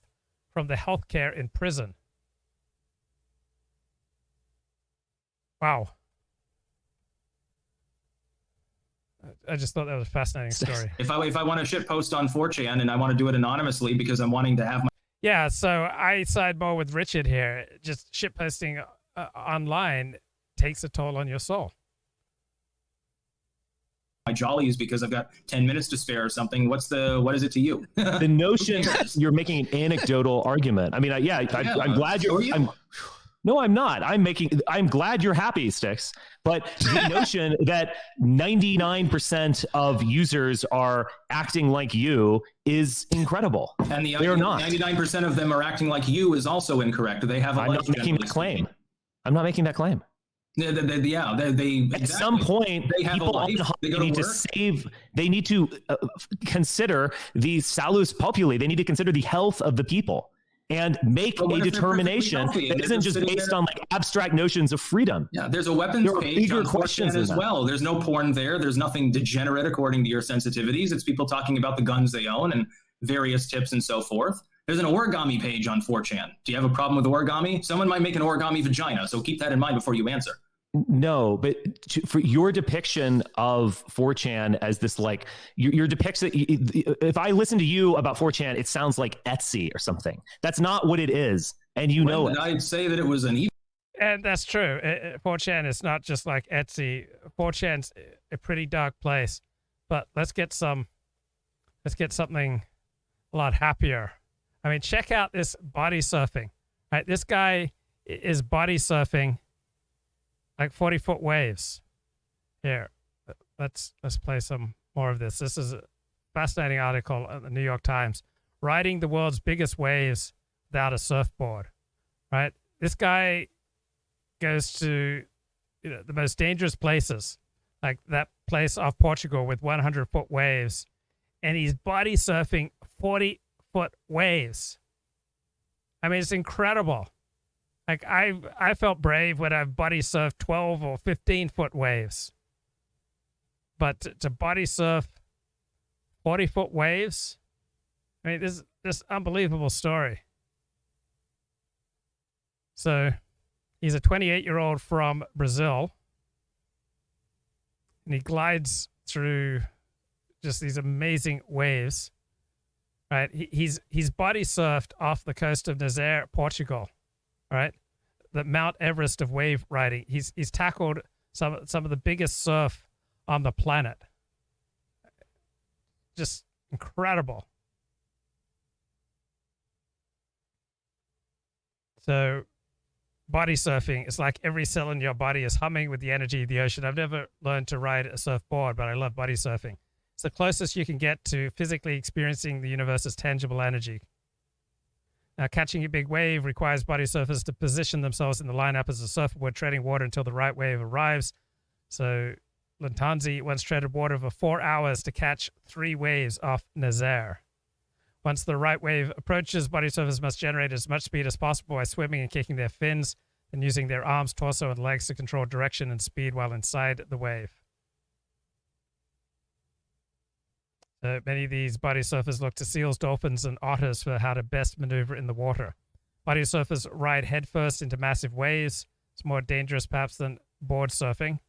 from the healthcare in prison. Wow. I just thought that was a fascinating story. If I want to shit post on 4chan and I want to do it anonymously because I'm wanting to have my Yeah, so I side more with Richard here. Just shitposting online takes a toll on your soul. my jollies because I've got 10 minutes to spare or something. What is it to you? The notion you're making an anecdotal argument. I mean, I'm glad no, I'm not. I'm glad you're happy, Styx. But the notion that 99% of users are acting like you is incredible. And they are not. 99% of them are acting like you is also incorrect. They have a I'm not making that claim. I'm not making that claim. At some point, people need to save. They need to consider the salus populi. They need to consider the health of the people and make a determination that isn't just based on like abstract notions of freedom. Yeah, there's a weapons page on 4chan as well. There's no porn there. There's nothing degenerate according to your sensitivities. It's people talking about the guns they own and various tips and so forth. There's an origami page on 4chan. Do you have a problem with origami? Someone might make an origami vagina, so keep that in mind before you answer. No, but for your depiction of 4chan as this, like, your depiction, if I listen to you about 4chan, it sounds like Etsy or something. That's not what it is, and you know it. I'd say that it was an... And that's true. 4chan is not just like Etsy. 4chan's a pretty dark place, but let's get something a lot happier. I mean, check out this body surfing. Right, this guy is body surfing like 40-foot waves. Here, let's play some more of this. This is a fascinating article in the New York Times. Riding the world's biggest waves without a surfboard. Right, this guy goes to the most dangerous places, like that place off Portugal with 100-foot waves, and he's body surfing 40-foot waves. I mean, it's incredible. Like I felt brave when I've body surfed 12 or 15-foot waves, but to body surf 40-foot waves, I mean, this unbelievable story. So he's a 28-year-old from Brazil, and he glides through just these amazing waves. Right, he's body surfed off the coast of Nazaré, Portugal. Right, the Mount Everest of wave riding. He's tackled some of the biggest surf on the planet. Just incredible. So, body surfing is like every cell in your body is humming with the energy of the ocean. I've never learned to ride a surfboard, but I love body surfing. It's the closest you can get to physically experiencing the universe's tangible energy. Now, catching a big wave requires body surfers to position themselves in the lineup as a surfboard, treading water until the right wave arrives. So, Lantanzi once treaded water for 4 hours to catch 3 waves off Nazaré. Once the right wave approaches, body surfers must generate as much speed as possible by swimming and kicking their fins and using their arms, torso, and legs to control direction and speed while inside the wave. Many of these body surfers look to seals, dolphins, and otters for how to best maneuver in the water. Body surfers ride headfirst into massive waves. It's more dangerous, perhaps, than board surfing,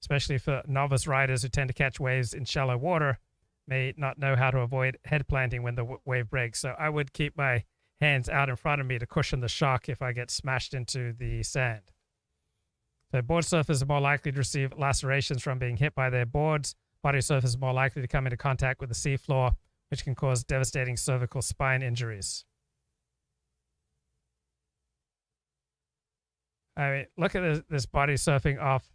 especially for novice riders who tend to catch waves in shallow water, may not know how to avoid head planting when the wave breaks. So I would keep my hands out in front of me to cushion the shock if I get smashed into the sand. So board surfers are more likely to receive lacerations from being hit by their boards. Body surfers are more likely to come into contact with the seafloor, which can cause devastating cervical spine injuries. I mean, look at this body surfing off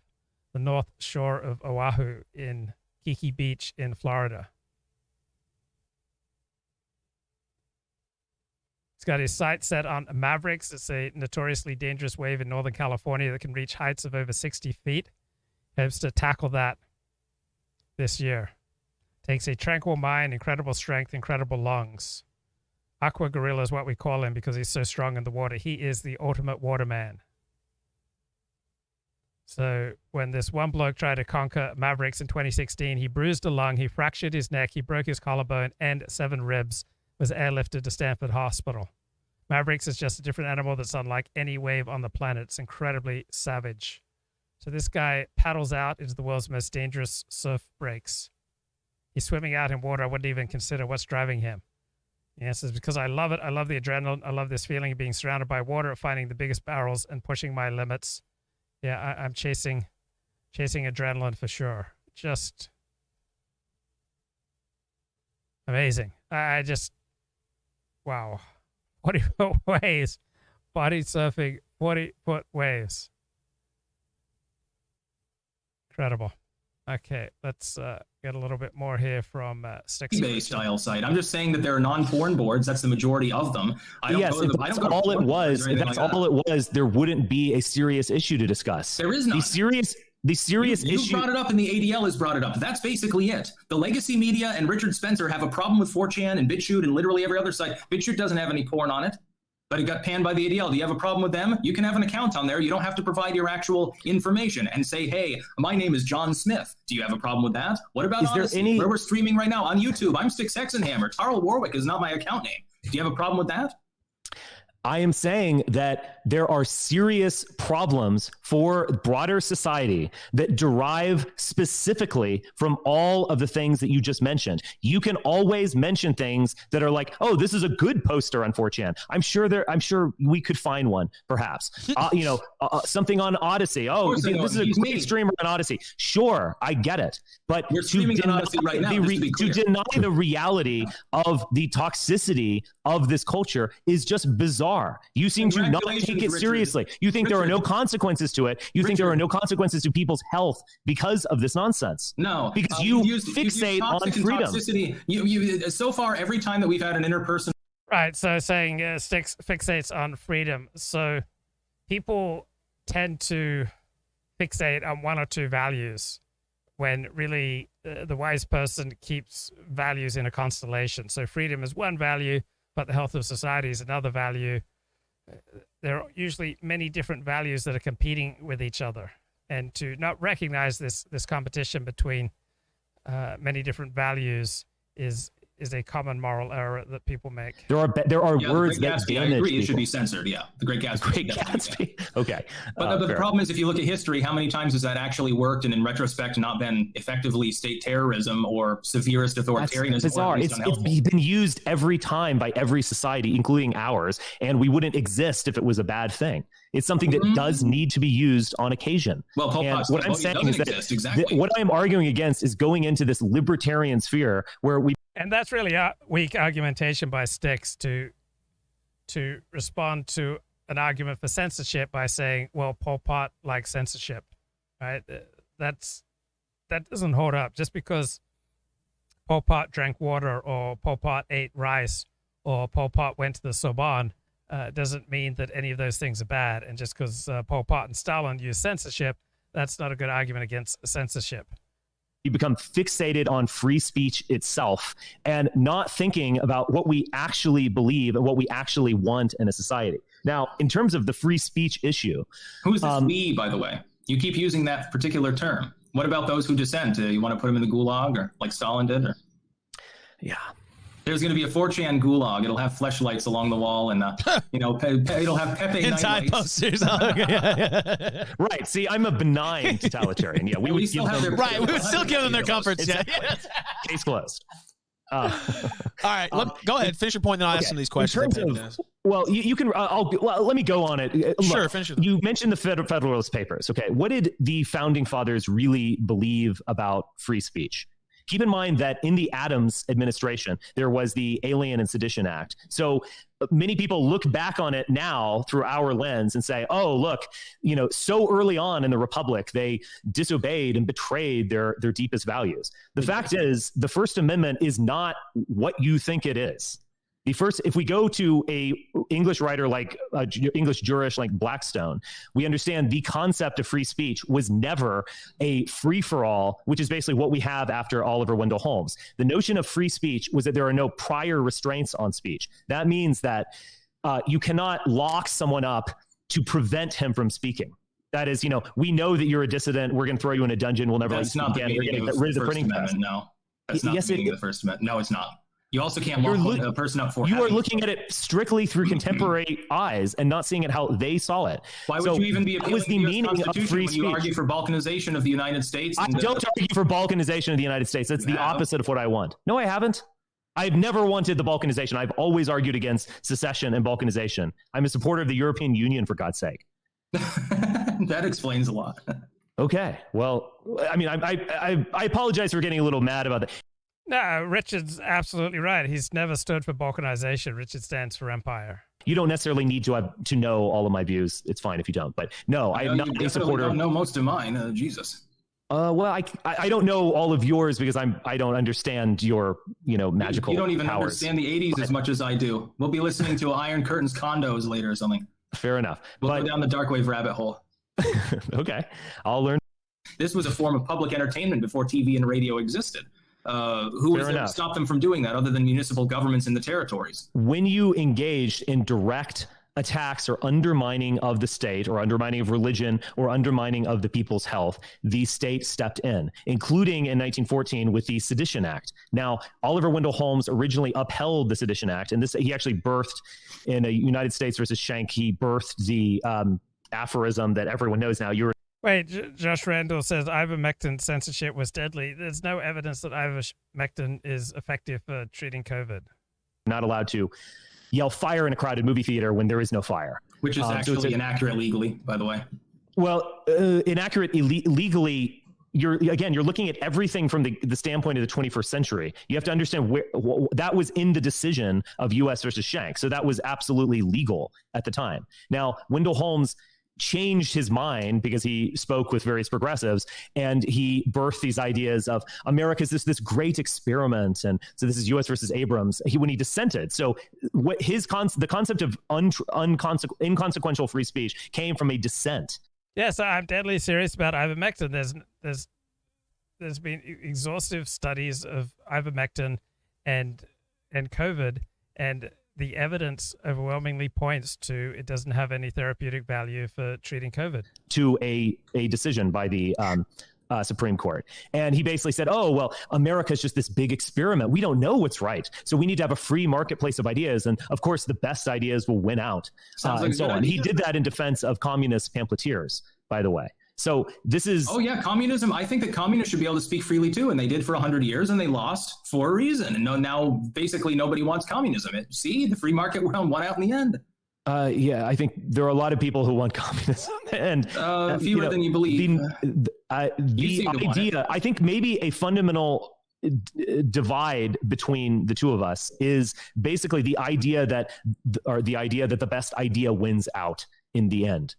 the north shore of Oahu in Kiki Beach in Florida. He's got his sights set on Mavericks. It's a notoriously dangerous wave in Northern California that can reach heights of over 60 feet. He hopes to tackle that this year. Takes a tranquil mind, incredible strength, incredible lungs. Aqua Gorilla is what we call him because he's so strong in the water. He is the ultimate waterman. So when this one bloke tried to conquer Mavericks in 2016, he bruised a lung, he fractured his neck, he broke his collarbone and 7 ribs, was airlifted to Stanford Hospital. Mavericks is just a different animal that's unlike any wave on the planet. It's incredibly savage. So this guy paddles out into the world's most dangerous surf breaks. He's swimming out in water I wouldn't even consider. What's driving him? The answer is because I love it. I love the adrenaline. I love this feeling of being surrounded by water, finding the biggest barrels and pushing my limits. Yeah, I'm chasing adrenaline for sure. Just amazing. I just, wow. 40-foot waves, body surfing, 40-foot waves. Incredible. Okay, let's get a little bit more here from Styx. eBay style site. I'm just saying that there are non-porn boards. That's the majority of them. Yes, if that's all it was, there wouldn't be a serious issue to discuss. There is not. The serious issue. You brought it up, and the ADL has brought it up. That's basically it. The legacy media and Richard Spencer have a problem with 4chan and BitChute and literally every other site. BitChute doesn't have any porn on it, but it got panned by the ADL. Do you have a problem with them? You can have an account on there. You don't have to provide your actual information and say, hey, my name is John Smith. Do you have a problem with that? What about Odyssey, where we're streaming right now on YouTube? I'm Styx Hexenhammer. Tarl Warwick is not my account name. Do you have a problem with that? I am saying that there are serious problems for broader society that derive specifically from all of the things that you just mentioned. You can always mention things that are like, oh, this is a good poster on 4chan. I'm sure we could find one, perhaps. Something on Odyssey. Oh, this is a great streamer on Odyssey. Sure, I get it. But to deny the reality of the toxicity of this culture is just bizarre. You seem to not take it seriously. You think there are no consequences to it. You think there are no consequences to people's health because of this nonsense. No, because you fixate on freedom. Toxicity. So far, every time that we've had an interperson. Right. So saying Styx fixates on freedom. So people tend to fixate on one or two values when really the wise person keeps values in a constellation. So freedom is one value, but the health of society is another value. There are usually many different values that are competing with each other, and to not recognize this competition between many different values is a common moral error that people make. There are words that damage. I agree. People. It should be censored. Yeah, the Great Gatsby. Okay. But the problem is, if you look at history, how many times has that actually worked, and in retrospect, not been effectively state terrorism or severest authoritarianism? That's bizarre. It's been used every time by every society, including ours, and we wouldn't exist if it was a bad thing. It's something that does need to be used on occasion. Well, what I'm saying is that what I'm arguing against is going into this libertarian sphere where we. And that's really a weak argumentation by Styx to respond to an argument for censorship by saying, well, Pol Pot likes censorship, right? That doesn't hold up. Just because Pol Pot drank water or Pol Pot ate rice or Pol Pot went to the Sorbonne doesn't mean that any of those things are bad. And just because Pol Pot and Stalin use censorship, that's not a good argument against censorship. You become fixated on free speech itself and not thinking about what we actually believe and what we actually want in a society. Now, in terms of the free speech issue. Who's this we, by the way? You keep using that particular term. What about those who dissent? You want to put them in the gulag or like Stalin did? Or? Yeah. There's going to be a 4chan gulag. It'll have fleshlights along the wall, and it'll have Pepe inside posters. Right. See, I'm a benign totalitarian. Yeah, we would give them. Right, we would still give them their comforts. Yeah. Case closed. All right, go ahead. Finish your point, then I'll ask some of these questions. Well, you can. Let me go on it. Sure, look, finish it. You mentioned the Federalist Papers. Okay, what did the founding fathers really believe about free speech? Keep in mind that in the Adams administration, there was the Alien and Sedition Act. So many people look back on it now through our lens and say, oh, look, so early on in the Republic, they disobeyed and betrayed their deepest values. The fact is, the First Amendment is not what you think it is. If we go to a English writer like English jurist like Blackstone, we understand the concept of free speech was never a free-for-all, which is basically what we have after Oliver Wendell Holmes. The notion of free speech was that there are no prior restraints on speech. That means that you cannot lock someone up to prevent him from speaking. That is, we know that you're a dissident. We're going to throw you in a dungeon. We'll never That's let you not the again. We're meaning going of to get rid of the the First printing press. Amendment. No, that's not Yes, the meaning of the First Amendment. No, it's not. You also can't lock a person up for. You are having looking at it strictly through contemporary eyes and not seeing it how they saw it. Why would you even be appealing was to the the US meaning of Constitution free when you speech? argue for balkanization of the United States? I don't argue for balkanization of the United States. That's the opposite of what I want. No, I haven't. I've never wanted the balkanization. I've always argued against secession and balkanization. I'm a supporter of the European Union, for God's sake. That explains a lot. Okay. Well, I mean, I apologize for getting a little mad about that. No, Richard's absolutely right. He's never stood for balkanization. Richard stands for empire. You don't necessarily need to know all of my views. It's fine if you don't. But no, I am not a supporter. Don't know most of mine. Jesus. Well, I don't know all of yours because I don't understand your magical. You don't even powers. understand the 80s as much as I do. We'll be listening to Iron Curtain's Condos later or something. Fair enough. We'll go down the dark wave rabbit hole. Okay, I'll learn. This was a form of public entertainment before TV and radio existed. Who was there to stop them from doing that other than municipal governments in the territories? When you engaged in direct attacks or undermining of the state or undermining of religion or undermining of the people's health, the state stepped in, including in 1914 with the Sedition Act. Now, Oliver Wendell Holmes originally upheld the Sedition Act, and he actually birthed in a United States versus Schenck, he birthed the aphorism that everyone knows now. Wait, Josh Randall says ivermectin censorship was deadly. There's no evidence that ivermectin is effective for treating COVID. Not allowed to yell fire in a crowded movie theater when there is no fire. Which is actually inaccurate legally, by the way. Well, inaccurate legally, you're looking at everything from the standpoint of the 21st century. You have to understand that was in the decision of U.S. versus Schenck. So that was absolutely legal at the time. Now, Wendell Holmes changed his mind because he spoke with various progressives and he birthed these ideas of America's this great experiment, and so this is U.S. versus Abrams. When he dissented, so what the concept of inconsequential free speech came from a dissent. Yes, I'm deadly serious about ivermectin. There's been exhaustive studies of ivermectin and COVID, and the evidence overwhelmingly points to it doesn't have any therapeutic value for treating COVID. To a decision by the Supreme Court. And he basically said, oh, well, America's just this big experiment. We don't know what's right. So we need to have a free marketplace of ideas. And of course, the best ideas will win out. And so on. He did that in defense of communist pamphleteers, by the way. So this is... Oh, yeah, communism. I think that communists should be able to speak freely, too. And they did for 100 years, and they lost for a reason. And now, basically, nobody wants communism. See, the free market won out in the end. Yeah, I think there are a lot of people who want communism. And fewer than you believe. The idea, I think maybe a fundamental divide between the two of us is basically the idea that the best idea wins out in the end.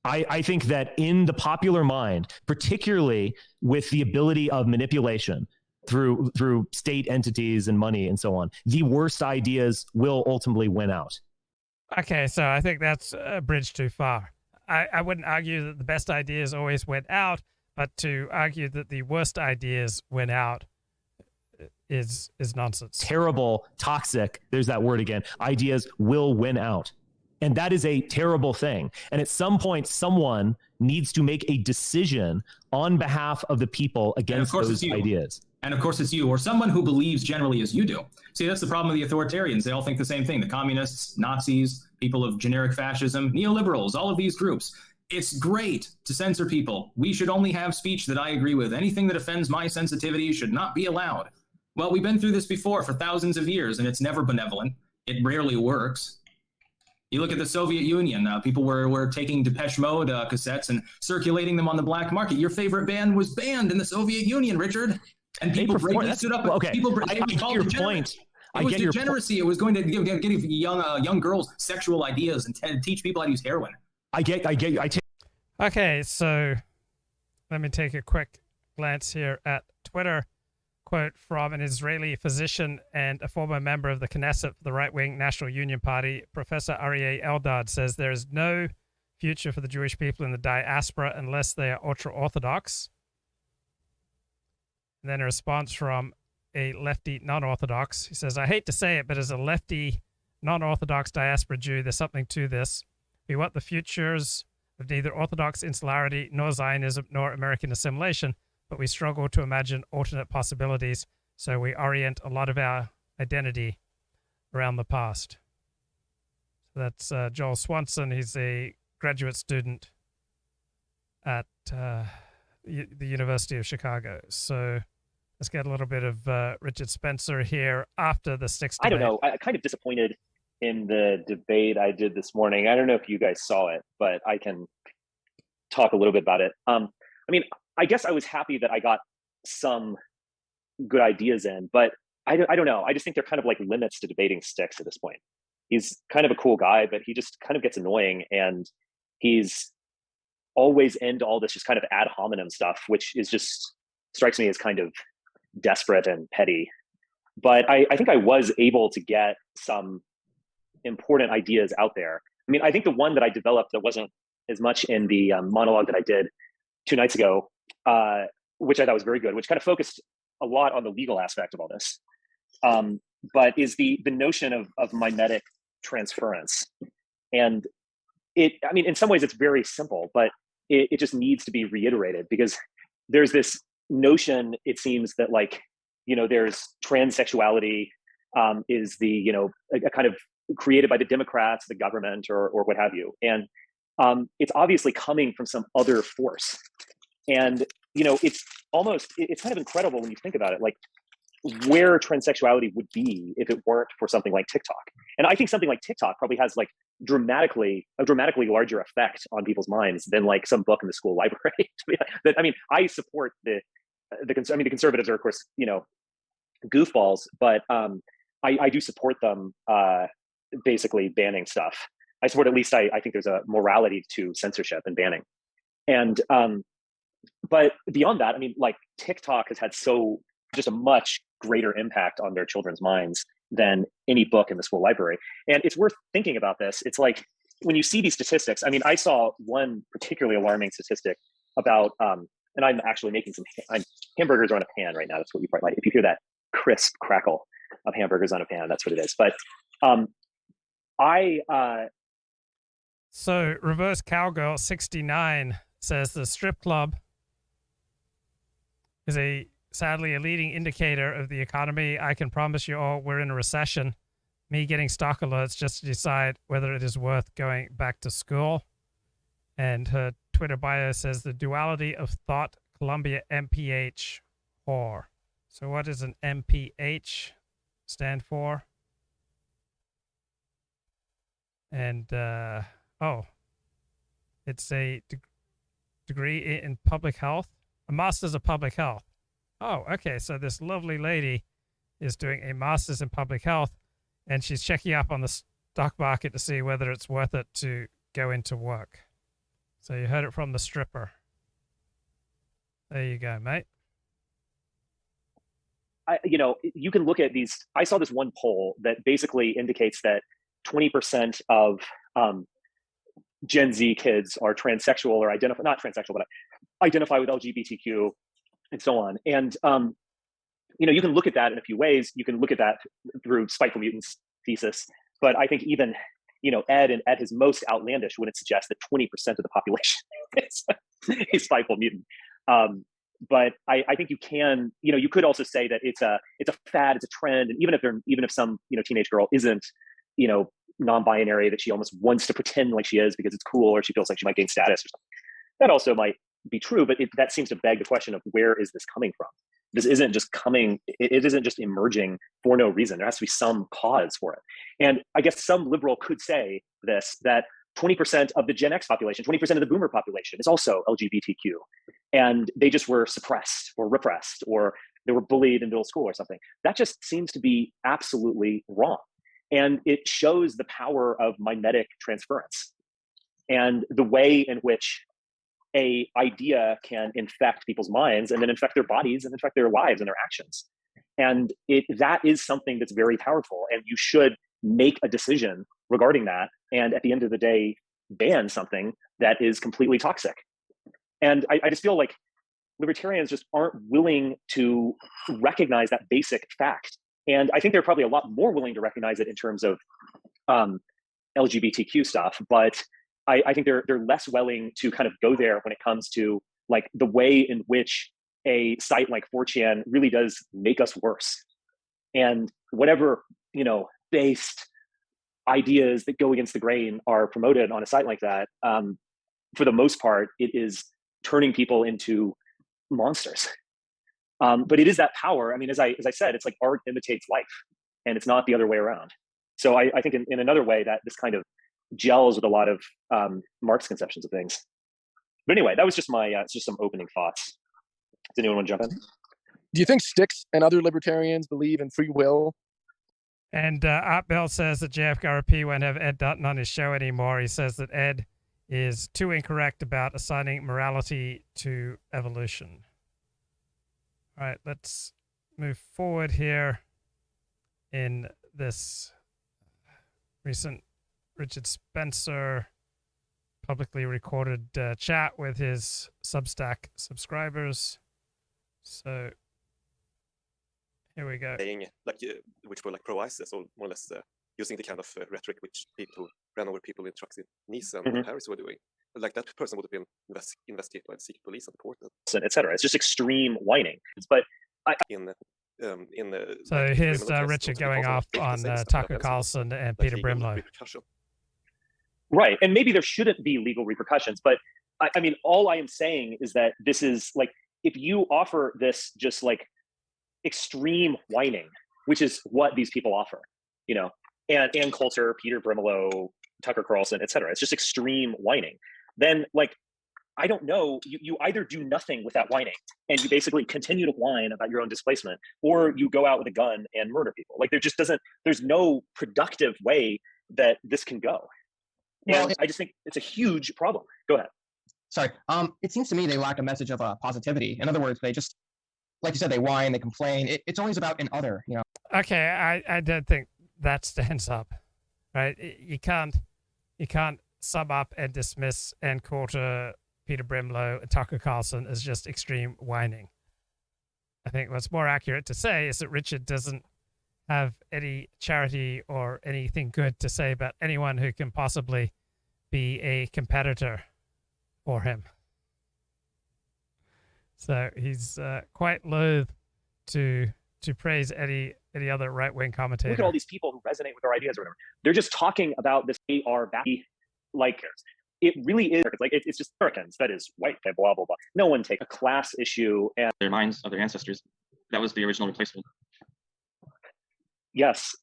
I think that in the popular mind, particularly with the ability of manipulation through state entities and money and so on, the worst ideas will ultimately win out. Okay, so I think that's a bridge too far. I wouldn't argue that the best ideas always win out, but to argue that the worst ideas win out is nonsense. Terrible, toxic, there's that word again. Ideas will win out. And that is a terrible thing. And at some point, someone needs to make a decision on behalf of the people against those ideas. And of course, it's you or someone who believes generally as you do. See, that's the problem with the authoritarians. They all think the same thing. The communists, Nazis, people of generic fascism, neoliberals, all of these groups. It's great to censor people. We should only have speech that I agree with. Anything that offends my sensitivity should not be allowed. Well, we've been through this before for thousands of years, and it's never benevolent. It rarely works. You look at the Soviet Union, people were taking Depeche Mode cassettes and circulating them on the black market. Your favorite band was banned in the Soviet Union, Richard. And people bravely stood up. Okay, I get your point. It was degeneracy. It was going to give young girls sexual ideas and teach people how to use heroin. Okay, so let me take a quick glance here at Twitter. Quote from an Israeli physician and a former member of the Knesset, the right-wing National Union Party, Professor Aryeh Eldad, says there is no future for the Jewish people in the diaspora unless they are ultra-Orthodox. And then a response from a lefty non-Orthodox. He says, I hate to say it, but as a lefty non-Orthodox diaspora Jew, there's something to this. We want the futures of neither Orthodox insularity nor Zionism nor American assimilation, but we struggle to imagine alternate possibilities, so we orient a lot of our identity around the past. So that's Joel Swanson. He's a graduate student at the University of Chicago. So let's get a little bit of Richard Spencer here after the Styx debate. I don't know. I'm kind of disappointed in the debate I did this morning. I don't know if you guys saw it, but I can talk a little bit about it. I mean, I guess I was happy that I got some good ideas in, but I don't know. I just think there are kind of like limits to debating Styx at this point. He's kind of a cool guy, but he just kind of gets annoying, and he's always into all this just kind of ad hominem stuff, which is just strikes me as kind of desperate and petty. But I think I was able to get some important ideas out there. I mean, I think the one that I developed that wasn't as much in the monologue that I did 2 nights ago, which I thought was very good, which kind of focused a lot on the legal aspect of all this, but is the notion of mimetic transference. And I mean, in some ways it's very simple, but it just needs to be reiterated, because there's this notion, it seems, that like, there's transsexuality is the, a kind of created by the Democrats, the government, or what have you. And it's obviously coming from some other force. And, it's kind of incredible when you think about it, like where transsexuality would be if it weren't for something like TikTok. And I think something like TikTok probably has like a dramatically larger effect on people's minds than like some book in the school library. I mean, I support the conservatives are, of course, goofballs, but I do support them basically banning stuff. I support, at least I think there's a morality to censorship and banning. And but beyond that, I mean, like TikTok has had just a much greater impact on their children's minds than any book in the school library. And it's worth thinking about this. It's like when you see these statistics, I mean, I saw one particularly alarming statistic about, and I'm actually making hamburgers are on a pan right now. That's what you probably like. If you hear that crisp crackle of hamburgers on a pan, that's what it is. But So Reverse Cowgirl 69 says the strip club is sadly a leading indicator of the economy. I can promise you all we're in a recession. Me getting stock alerts just to decide whether it is worth going back to school. And her Twitter bio says the duality of thought, Columbia MPH whore. So what does an MPH stand for? And it's a degree in public health, a master's of public health. Oh, okay. So this lovely lady is doing a master's in public health, and she's checking up on the stock market to see whether it's worth it to go into work. So you heard it from the stripper. There you go, mate. You can look at these. I saw this one poll that basically indicates that 20% of Gen Z kids are transsexual or not transsexual, but identify with LGBTQ and so on. And, you can look at that in a few ways. You can look at that through Spiteful Mutant's thesis. But I think even, Ed, and at his most outlandish, wouldn't suggest that 20% of the population is a Spiteful Mutant. But I think you can, you could also say that it's a fad, it's a trend. And even if some, teenage girl isn't, non-binary, that she almost wants to pretend like she is because it's cool, or she feels like she might gain status or something. That also might be true, but that seems to beg the question of where is this coming from? This isn't just it isn't just emerging for no reason. There has to be some cause for it. And I guess some liberal could say that 20% of the Gen X population, 20% of the boomer population is also LGBTQ. And they just were suppressed or repressed, or they were bullied in middle school or something. That just seems to be absolutely wrong. And it shows the power of mimetic transference and the way in which a idea can infect people's minds and then infect their bodies and infect their lives and their actions. And that is something that's very powerful. And you should make a decision regarding that. And at the end of the day, ban something that is completely toxic. And I just feel like libertarians just aren't willing to recognize that basic fact. And I think they're probably a lot more willing to recognize it in terms of LGBTQ stuff. But I think they're less willing to kind of go there when it comes to like the way in which a site like 4chan really does make us worse. And whatever, based ideas that go against the grain are promoted on a site like that, for the most part, it is turning people into monsters. But it is that power. I mean, as I said, it's like art imitates life, and it's not the other way around. So I think in another way that this kind of gels with a lot of Marx conceptions of things. But anyway, that was just my just some opening thoughts. Does anyone want to jump in? Do you think Styx and other libertarians believe in free will? And Art Bell says that JFKRP won't have Ed Dutton on his show anymore. He says that Ed is too incorrect about assigning morality to evolution. All right, let's move forward here in this recent Richard Spencer publicly recorded chat with his Substack subscribers. So here we go. Saying, which were like pro-ISIS, or more or less using the kind of rhetoric which people who ran over people in trucks in Nice and Paris were doing. Like that person would have been investigated by the secret police and deported, etc. It's just extreme whining. But so here's Richard going off on Tucker Carlson and Peter Brimelow. Right, and maybe there shouldn't be legal repercussions, but I mean, all I am saying is that this is like, if you offer this just like extreme whining, which is what these people offer, and Ann Coulter, Peter Brimelow, Tucker Carlson, etc. It's just extreme whining. Then, like, I don't know, you either do nothing with that whining and you basically continue to whine about your own displacement, or you go out with a gun and murder people. Like, there's no productive way that this can go. And I just think it's a huge problem. Go ahead. Sorry. It seems to me they lack a message of positivity. In other words, they just, like you said, they whine, they complain. It's always about an other, Okay, I don't think that stands up, right? You can't sum up and dismiss Ann Coulter, Peter Brimelow, and Tucker Carlson as just extreme whining. I think what's more accurate to say is that Richard doesn't have any charity or anything good to say about anyone who can possibly be a competitor for him. So he's quite loath to praise any other right-wing commentator. Look at all these people who resonate with our ideas or whatever. They're just talking about this. They are back, like, it really is like it's just Americans, that is white, blah blah blah. No one take a class issue and their minds of their ancestors. That was the original replacement. Yes,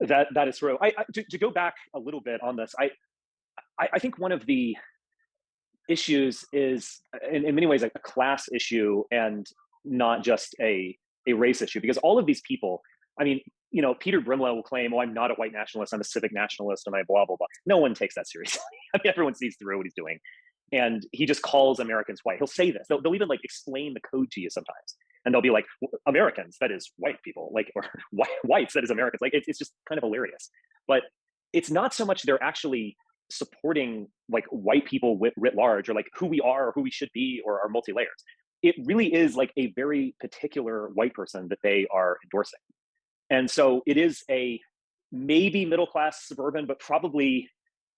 that is true. To go back a little bit on this, I think one of the issues is in many ways a class issue and not just a race issue, because all of these people, I mean, Peter Brimelow will claim, I'm not a white nationalist, I'm a civic nationalist, and I blah, blah, blah. No one takes that seriously. I mean, everyone sees through what he's doing. And he just calls Americans white. He'll say this. They'll even like explain the code to you sometimes. And they'll be like, Americans, that is white people, like, or whites, that is Americans. Like, it's just kind of hilarious. But it's not so much they're actually supporting like white people writ large, or like who we are or who we should be, or our multi-layers. It really is like a very particular white person that they are endorsing. And so it is a maybe middle-class suburban, but probably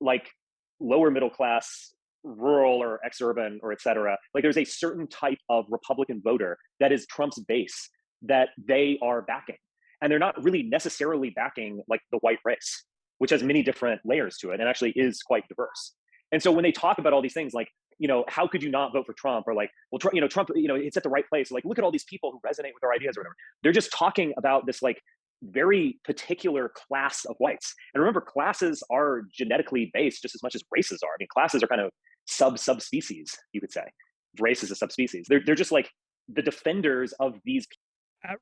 like lower middle-class rural or ex-urban or et cetera. Like, there's a certain type of Republican voter that is Trump's base that they are backing. And they're not really necessarily backing like the white race, which has many different layers to it and actually is quite diverse. And so when they talk about all these things like, how could you not vote for Trump? Or like, well, Trump, it's at the right place. Like, look at all these people who resonate with our ideas or whatever. They're just talking about this like very particular class of whites. And remember, classes are genetically based just as much as races are. I mean, classes are kind of subspecies, you could say. Race is a subspecies. They're just like the defenders of these.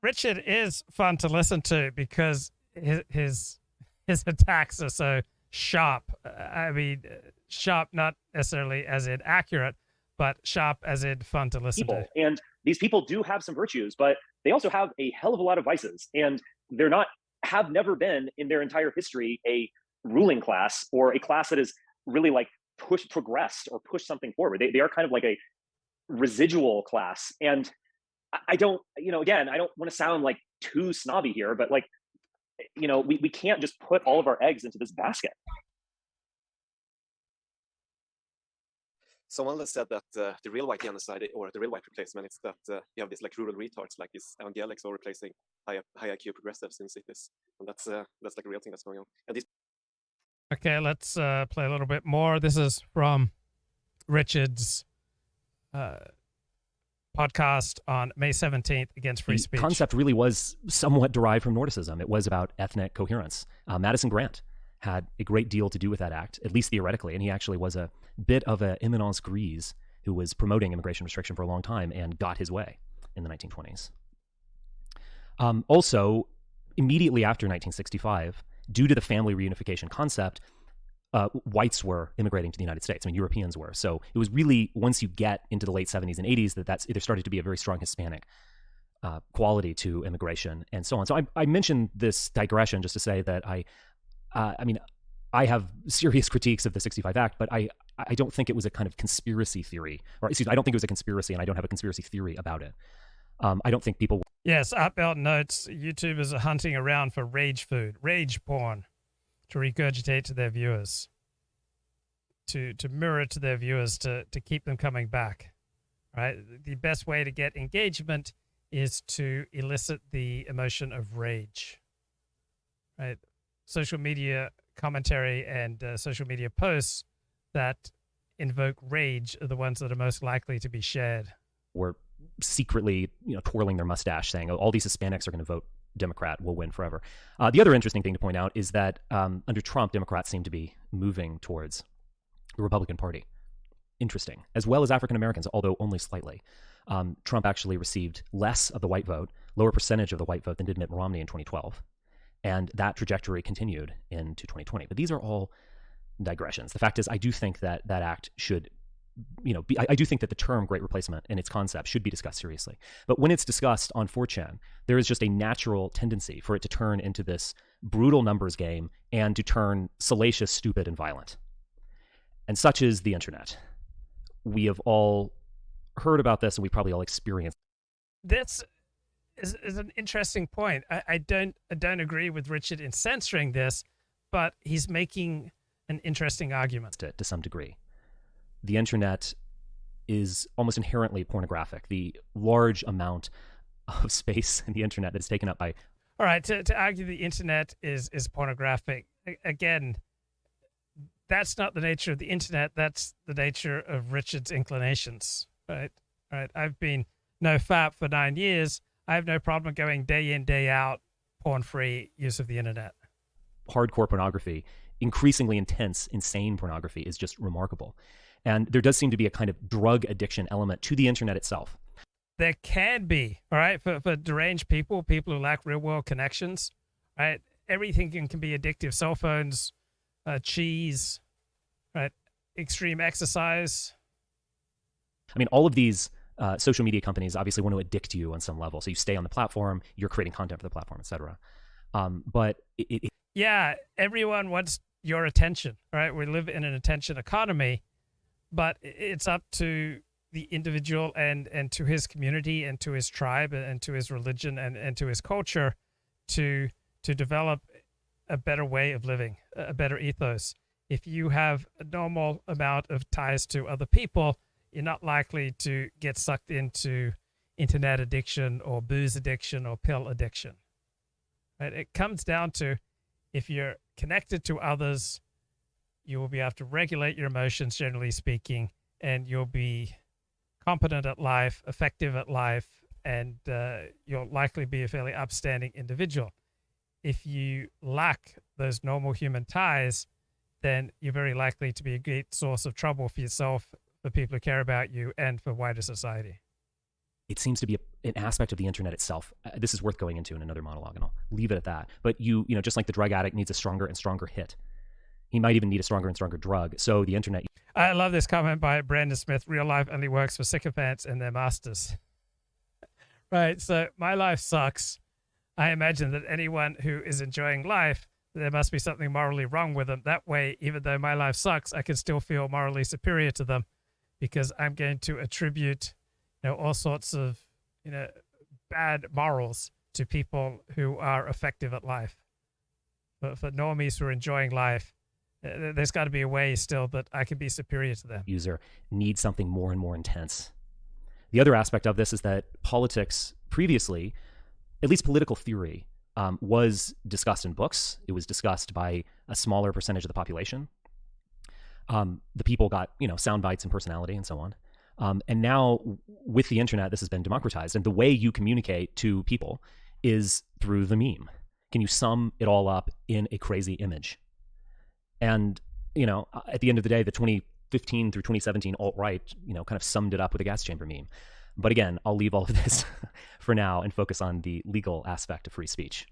Richard is fun to listen to because his attacks are so sharp. I mean, sharp not necessarily as in accurate, but sharp as in fun to listen to. And these people do have some virtues, but they also have a hell of a lot of vices. And they're not, have never been in their entire history a ruling class or a class that is really like progressed or pushed something forward. They are kind of like a residual class. And I don't, again, I don't want to sound like too snobby here, but like, we can't just put all of our eggs into this basket. someone said that the real white genocide or the real white replacement is that you have these like rural retards, like these evangelics, are replacing high IQ progressives in cities, and that's like a real thing that's going on. And these. Okay, let's play a little bit more. This is from Richard's podcast on May 17th against free speech. The concept really was somewhat derived from Nordicism. It was about ethnic coherence. Madison Grant had a great deal to do with that act, at least theoretically, and he actually was a bit of an eminence grise who was promoting immigration restriction for a long time and got his way in the 1920s. Also, immediately after 1965, due to the family reunification concept, whites were immigrating to the United States. I mean, Europeans were. So it was really, once you get into the late 70s and 80s, there started to be a very strong Hispanic quality to immigration and so on. So I mentioned this digression just to say that I have serious critiques of the 65 Act, but I don't think it was a kind of conspiracy theory. Or excuse me, I don't think it was a conspiracy, and I don't have a conspiracy theory about it. I don't think people... Yes, Upbelt notes YouTubers are hunting around for rage food, rage porn, to regurgitate to their viewers, to mirror to their viewers, to keep them coming back, right? The best way to get engagement is to elicit the emotion of rage, right? Social media commentary and social media posts that invoke rage are the ones that are most likely to be shared. Or secretly, twirling their mustache saying, oh, all these Hispanics are going to vote Democrat, will win forever. The other interesting thing to point out is that under Trump, Democrats seem to be moving towards the Republican Party. Interesting. As well as African Americans, although only slightly. Trump actually received less of the white vote, lower percentage of the white vote than did Mitt Romney in 2012. And that trajectory continued into 2020. But these are all digressions. The fact is, I do think that that act should, I do think that the term Great Replacement and its concept should be discussed seriously. But when it's discussed on 4chan, there is just a natural tendency for it to turn into this brutal numbers game and to turn salacious, stupid, and violent. And such is the internet. We have all heard about this, and we probably all experienced. That's is an interesting point. I don't agree with Richard in censoring this, but he's making an interesting argument. To some degree. The internet is almost inherently pornographic. The large amount of space in the internet that's taken up by... All right, to argue the internet is pornographic, again, that's not the nature of the internet. That's the nature of Richard's inclinations, right? Right. I've been no-fap for 9 years. I have no problem going day in, day out, porn-free use of the internet. Hardcore pornography, increasingly intense, insane pornography is just remarkable. And there does seem to be a kind of drug addiction element to the internet itself. There can be, all right, for deranged people who lack real-world connections, right? Everything can be addictive. Cell phones, cheese, right? Extreme exercise. I mean, all of these social media companies obviously want to addict you on some level. So you stay on the platform, you're creating content for the platform, etc. But yeah, everyone wants your attention, right? We live in an attention economy, but it's up to the individual and to his community and to his tribe and to his religion and to his culture to develop a better way of living, a better ethos. If you have a normal amount of ties to other people, you're not likely to get sucked into internet addiction or booze addiction or pill addiction. Right? It comes down to, if you're connected to others, you will be able to regulate your emotions, generally speaking, and you'll be competent at life, effective at life, and you'll likely be a fairly upstanding individual. If you lack those normal human ties, then you're very likely to be a great source of trouble for yourself, for people who care about you, and for wider society. It seems to be an aspect of the internet itself. This is worth going into in another monologue, and I'll leave it at that. But you know, just like the drug addict needs a stronger and stronger hit, he might even need a stronger and stronger drug. So the internet... I love this comment by Brandon Smith. Real life only works for sycophants and their masters. Right, so my life sucks. I imagine that anyone who is enjoying life, there must be something morally wrong with them. That way, even though my life sucks, I can still feel morally superior to them, because I'm going to attribute, all sorts of, bad morals to people who are effective at life. But for normies who are enjoying life, There's got to be a way still that I could be superior to them. User needs something more and more intense. The other aspect of this is that politics previously, at least political theory, was discussed in books. It was discussed by a smaller percentage of the population. The people got, sound bites and personality and so on. And now with the internet, this has been democratized. And the way you communicate to people is through the meme. Can you sum it all up in a crazy image? And, at the end of the day, the 2015 through 2017 alt-right, kind of summed it up with a gas chamber meme. But again, I'll leave all of this for now and focus on the legal aspect of free speech.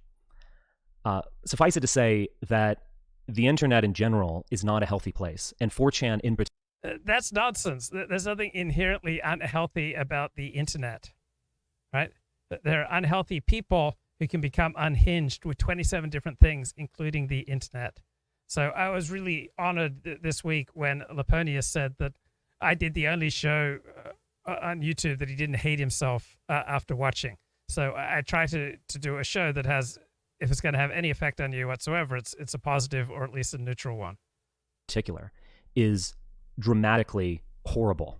Suffice it to say that the internet in general is not a healthy place, and 4chan in particular. That's nonsense. There's nothing inherently unhealthy about the internet, right? There are unhealthy people who can become unhinged with 27 different things, including the internet. So I was really honored this week when Laponius said that I did the only show on YouTube that he didn't hate himself after watching. So I try to do a show that has, if it's going to have any effect on you whatsoever, it's a positive or at least a neutral one. Particular is dramatically horrible.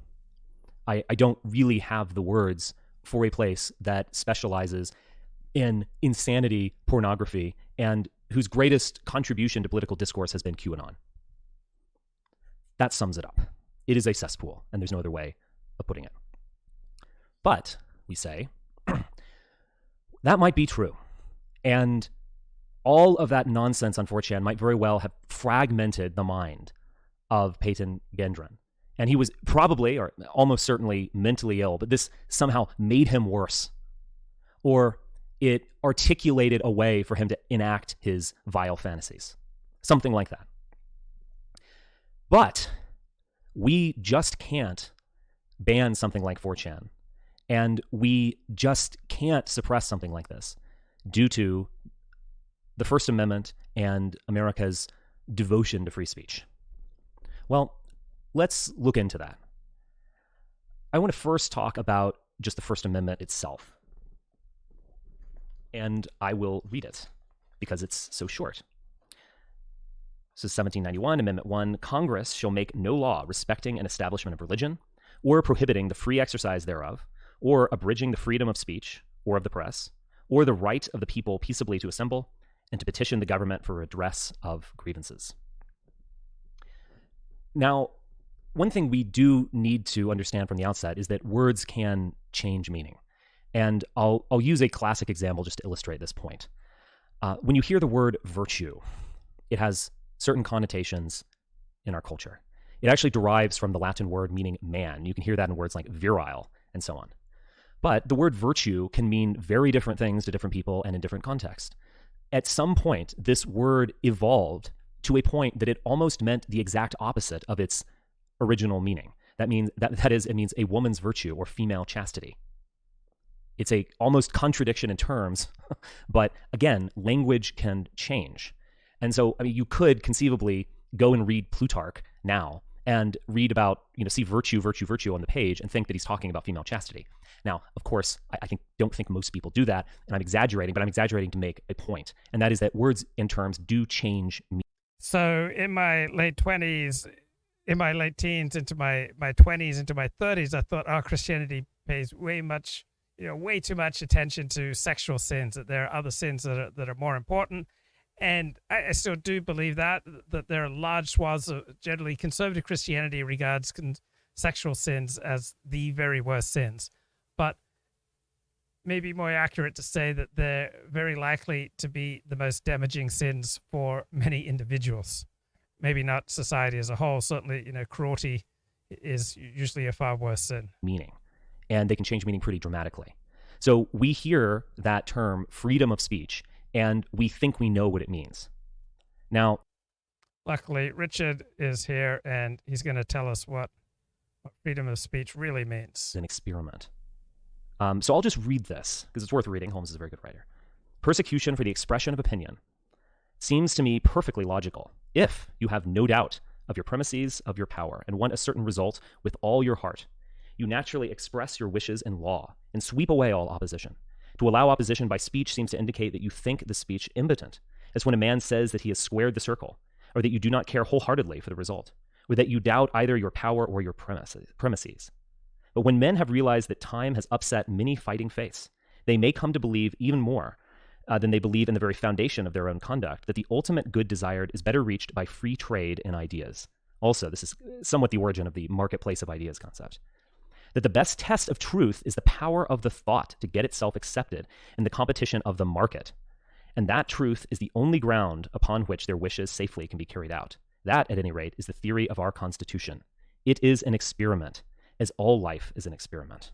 I don't really have the words for a place that specializes in insanity, pornography, and whose greatest contribution to political discourse has been QAnon. That sums it up. It is a cesspool, and there's no other way of putting it. But, we say, that might be true. And all of that nonsense on 4chan might very well have fragmented the mind of Peyton Gendron. And he was probably, or almost certainly, mentally ill, but this somehow made him worse. Or it articulated a way for him to enact his vile fantasies. Something like that. But we just can't ban something like 4chan. And we just can't suppress something like this due to the First Amendment and America's devotion to free speech. Well, let's look into that. I want to first talk about just the First Amendment itself. And I will read it because it's so short. This is 1791, Amendment 1. Congress shall make no law respecting an establishment of religion, or prohibiting the free exercise thereof, or abridging the freedom of speech, or of the press, or the right of the people peaceably to assemble, and to petition the government for redress of grievances. Now, one thing we do need to understand from the outset is that words can change meaning. And I'll use a classic example just to illustrate this point. When you hear the word virtue, it has certain connotations in our culture. It actually derives from the Latin word meaning man. You can hear that in words like virile and so on. But the word virtue can mean very different things to different people and in different contexts. At some point, this word evolved to a point that it almost meant the exact opposite of its original meaning. That means it means a woman's virtue or female chastity. It's a almost contradiction in terms, but again, language can change. And so, you could conceivably go and read Plutarch now and read about, see virtue on the page and think that he's talking about female chastity. Now, of course, I don't think most people do that, and I'm exaggerating, but I'm exaggerating to make a point, and that is that words and terms do change meaning. So in my late 20s, in my late teens, into my 20s, into my 30s, I thought, Christianity pays way too much attention to sexual sins, that there are other sins that are more important. And I still do believe that there are large swaths of generally conservative Christianity regards sexual sins as the very worst sins. But maybe more accurate to say that they're very likely to be the most damaging sins for many individuals. Maybe not society as a whole. Certainly, cruelty is usually a far worse sin. Meaning. And they can change meaning pretty dramatically. So we hear that term, freedom of speech, and we think we know what it means. Now, luckily, Richard is here, and he's going to tell us what freedom of speech really means. An experiment. So I'll just read this, because it's worth reading. Holmes is a very good writer. Persecution for the expression of opinion seems to me perfectly logical, if you have no doubt of your premises of your power and want a certain result with all your heart. You naturally express your wishes in law and sweep away all opposition. To allow opposition by speech seems to indicate that you think the speech impotent, as when a man says that he has squared the circle, or that you do not care wholeheartedly for the result, or that you doubt either your power or your premises. But when men have realized that time has upset many fighting faiths, they may come to believe even more than they believe in the very foundation of their own conduct, that the ultimate good desired is better reached by free trade in ideas. Also, this is somewhat the origin of the marketplace of ideas concept. That the best test of truth is the power of the thought to get itself accepted in the competition of the market. And that truth is the only ground upon which their wishes safely can be carried out. That, at any rate, is the theory of our Constitution. It is an experiment, as all life is an experiment.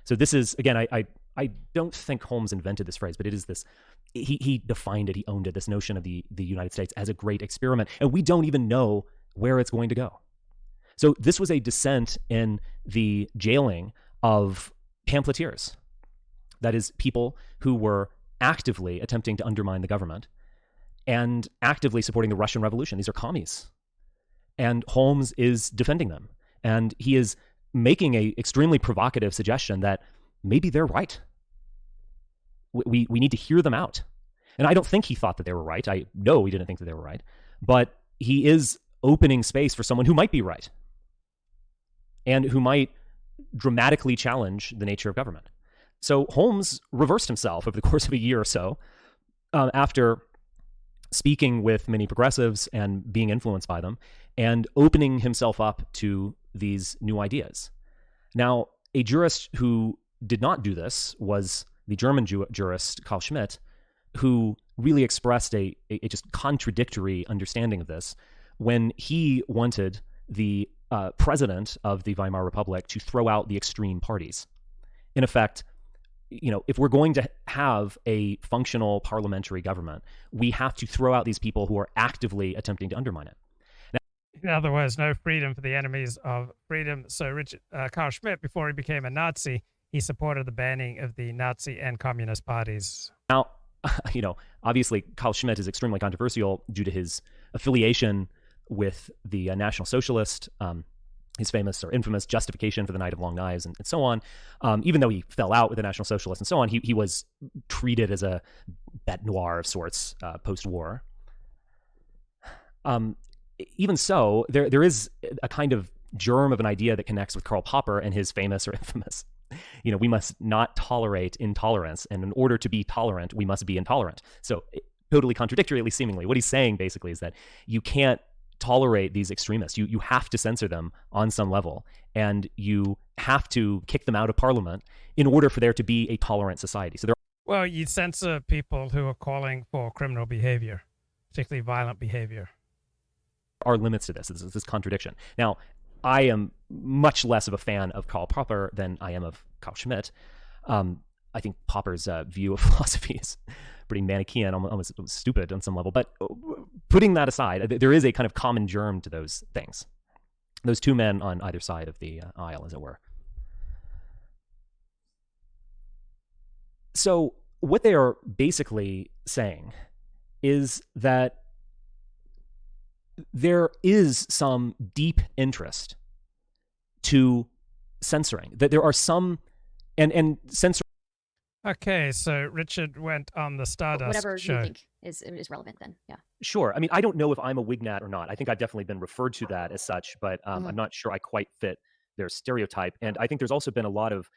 So this is, again, I don't think Holmes invented this phrase, but it is this, he defined it, he owned it, this notion of the United States as a great experiment. And we don't even know where it's going to go. So this was a dissent in the jailing of pamphleteers. That is, people who were actively attempting to undermine the government and actively supporting the Russian Revolution. These are commies. And Holmes is defending them. And he is making an extremely provocative suggestion that maybe they're right. We need to hear them out. And I don't think he thought that they were right. I know he didn't think that they were right. But he is opening space for someone who might be right and who might dramatically challenge the nature of government. So Holmes reversed himself over the course of a year or so after speaking with many progressives and being influenced by them and opening himself up to these new ideas. Now, a jurist who did not do this was the German jurist Carl Schmitt, who really expressed a just contradictory understanding of this when he wanted the president of the Weimar Republic to throw out the extreme parties. In effect, if we're going to have a functional parliamentary government, we have to throw out these people who are actively attempting to undermine it. In other words, no freedom for the enemies of freedom. So Carl Schmitt, before he became a Nazi, he supported the banning of the Nazi and communist parties. Now, obviously Carl Schmitt is extremely controversial due to his affiliation with the National Socialist, his famous or infamous justification for the Night of Long Knives and so on. Even though he fell out with the National Socialists and so on, he was treated as a bête noire of sorts post-war. Even so, there is a kind of germ of an idea that connects with Karl Popper and his famous or infamous, we must not tolerate intolerance. And in order to be tolerant, we must be intolerant. So totally contradictory, at least seemingly. What he's saying basically is that you can't tolerate these extremists. You have to censor them on some level. And you have to kick them out of parliament in order for there to be a tolerant society. So well, you censor people who are calling for criminal behavior, particularly violent behavior. Are limits to this. This contradiction. Now, I am much less of a fan of Karl Popper than I am of Carl Schmitt. I think Popper's view of philosophy is pretty Manichaean, almost stupid on some level. But putting that aside, there is a kind of common germ to those things. Those two men on either side of the aisle, as it were. So what they are basically saying is that there is some deep interest to censoring, that there are some, and censoring. Okay, so Richard went on the Stardust whatever show. you think is relevant then, yeah. Sure. I mean, I don't know if I'm a Wignat or not. I think I've definitely been referred to that as such, but I'm not sure I quite fit their stereotype. And I think there's also been a lot of,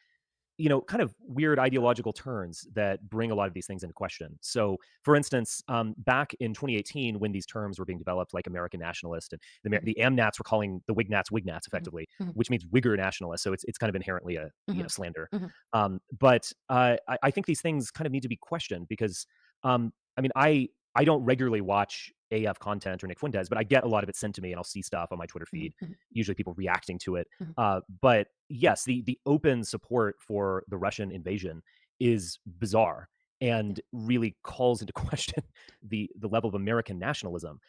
kind of weird ideological turns that bring a lot of these things into question. So, for instance, back in 2018, when these terms were being developed, like American nationalist, and the AMNATs were calling the Wignats Wignats, effectively, which means Whigger nationalist. So it's kind of inherently a slander. But I think these things kind of need to be questioned because, I don't regularly watch AF content or Nick Fuentes, but I get a lot of it sent to me, and I'll see stuff on my Twitter feed, usually people reacting to it. But yes, the open support for the Russian invasion is bizarre and really calls into question the level of American nationalism.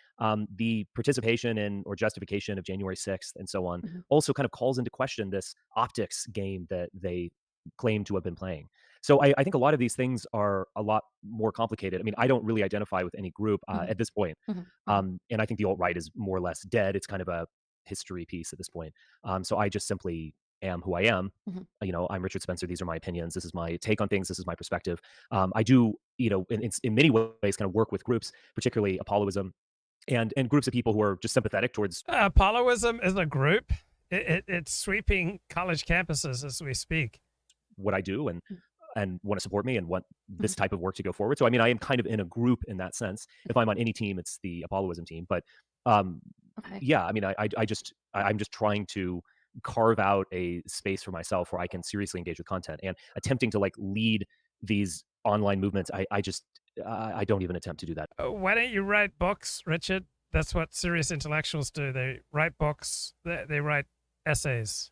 The participation in or justification of January 6th and so on also kind of calls into question this optics game that they claim to have been playing. So I think a lot of these things are a lot more complicated. I mean, I don't really identify with any group at this point. And I think the alt-right is more or less dead. It's kind of a history piece at this point. So I just simply am who I am. I'm Richard Spencer. These are my opinions. This is my take on things. This is my perspective. I do, in many ways kind of work with groups, particularly Apolloism, and groups of people who are just sympathetic towards Apolloism is a group. It's sweeping college campuses as we speak. what I do and want to support me and want this type of work to go forward. So I mean, I am kind of in a group in that sense. If I'm on any team, it's the Apolloism team. But yeah, I mean, I'm just trying to carve out a space for myself where I can seriously engage with content, and attempting to like lead these online movements. I don't even attempt to do that. Why don't you write books, Richard? That's what serious intellectuals do. They write books. They write essays.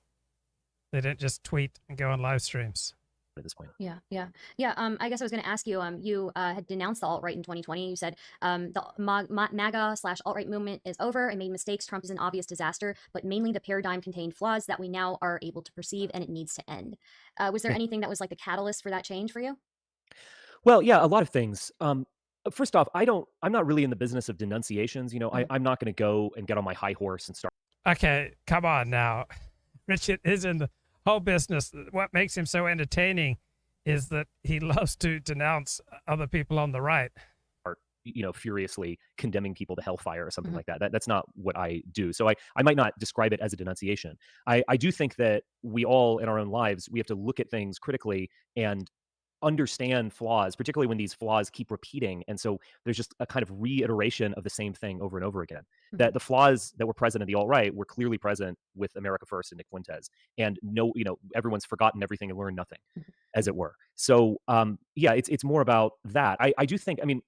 They don't just tweet and go on live streams. At this point. Yeah. I guess I was going to ask you. You had denounced the alt-right in 2020. You said the MAGA/alt-right movement is over and made mistakes. Trump is an obvious disaster, but mainly the paradigm contained flaws that we now are able to perceive, and it needs to end. Was there anything that was like the catalyst for that change for you? Well, yeah, a lot of things. First off, I'm not really in the business of denunciations. You know, I'm not going to go and get on my high horse and start. Okay, come on now. Richard is in the whole business. What makes him so entertaining is that he loves to denounce other people on the right. You know, furiously condemning people to hellfire or something like that. That's not what I do. So I might not describe it as a denunciation. I do think that we all in our own lives, we have to look at things critically and understand flaws, particularly when these flaws keep repeating. And so there's just a kind of reiteration of the same thing over and over again. That the flaws that were present in the alt-right were clearly present with America First and Nick Fuentes. And everyone's forgotten everything and learned nothing, as it were. So yeah, it's more about that. I do think, I mean,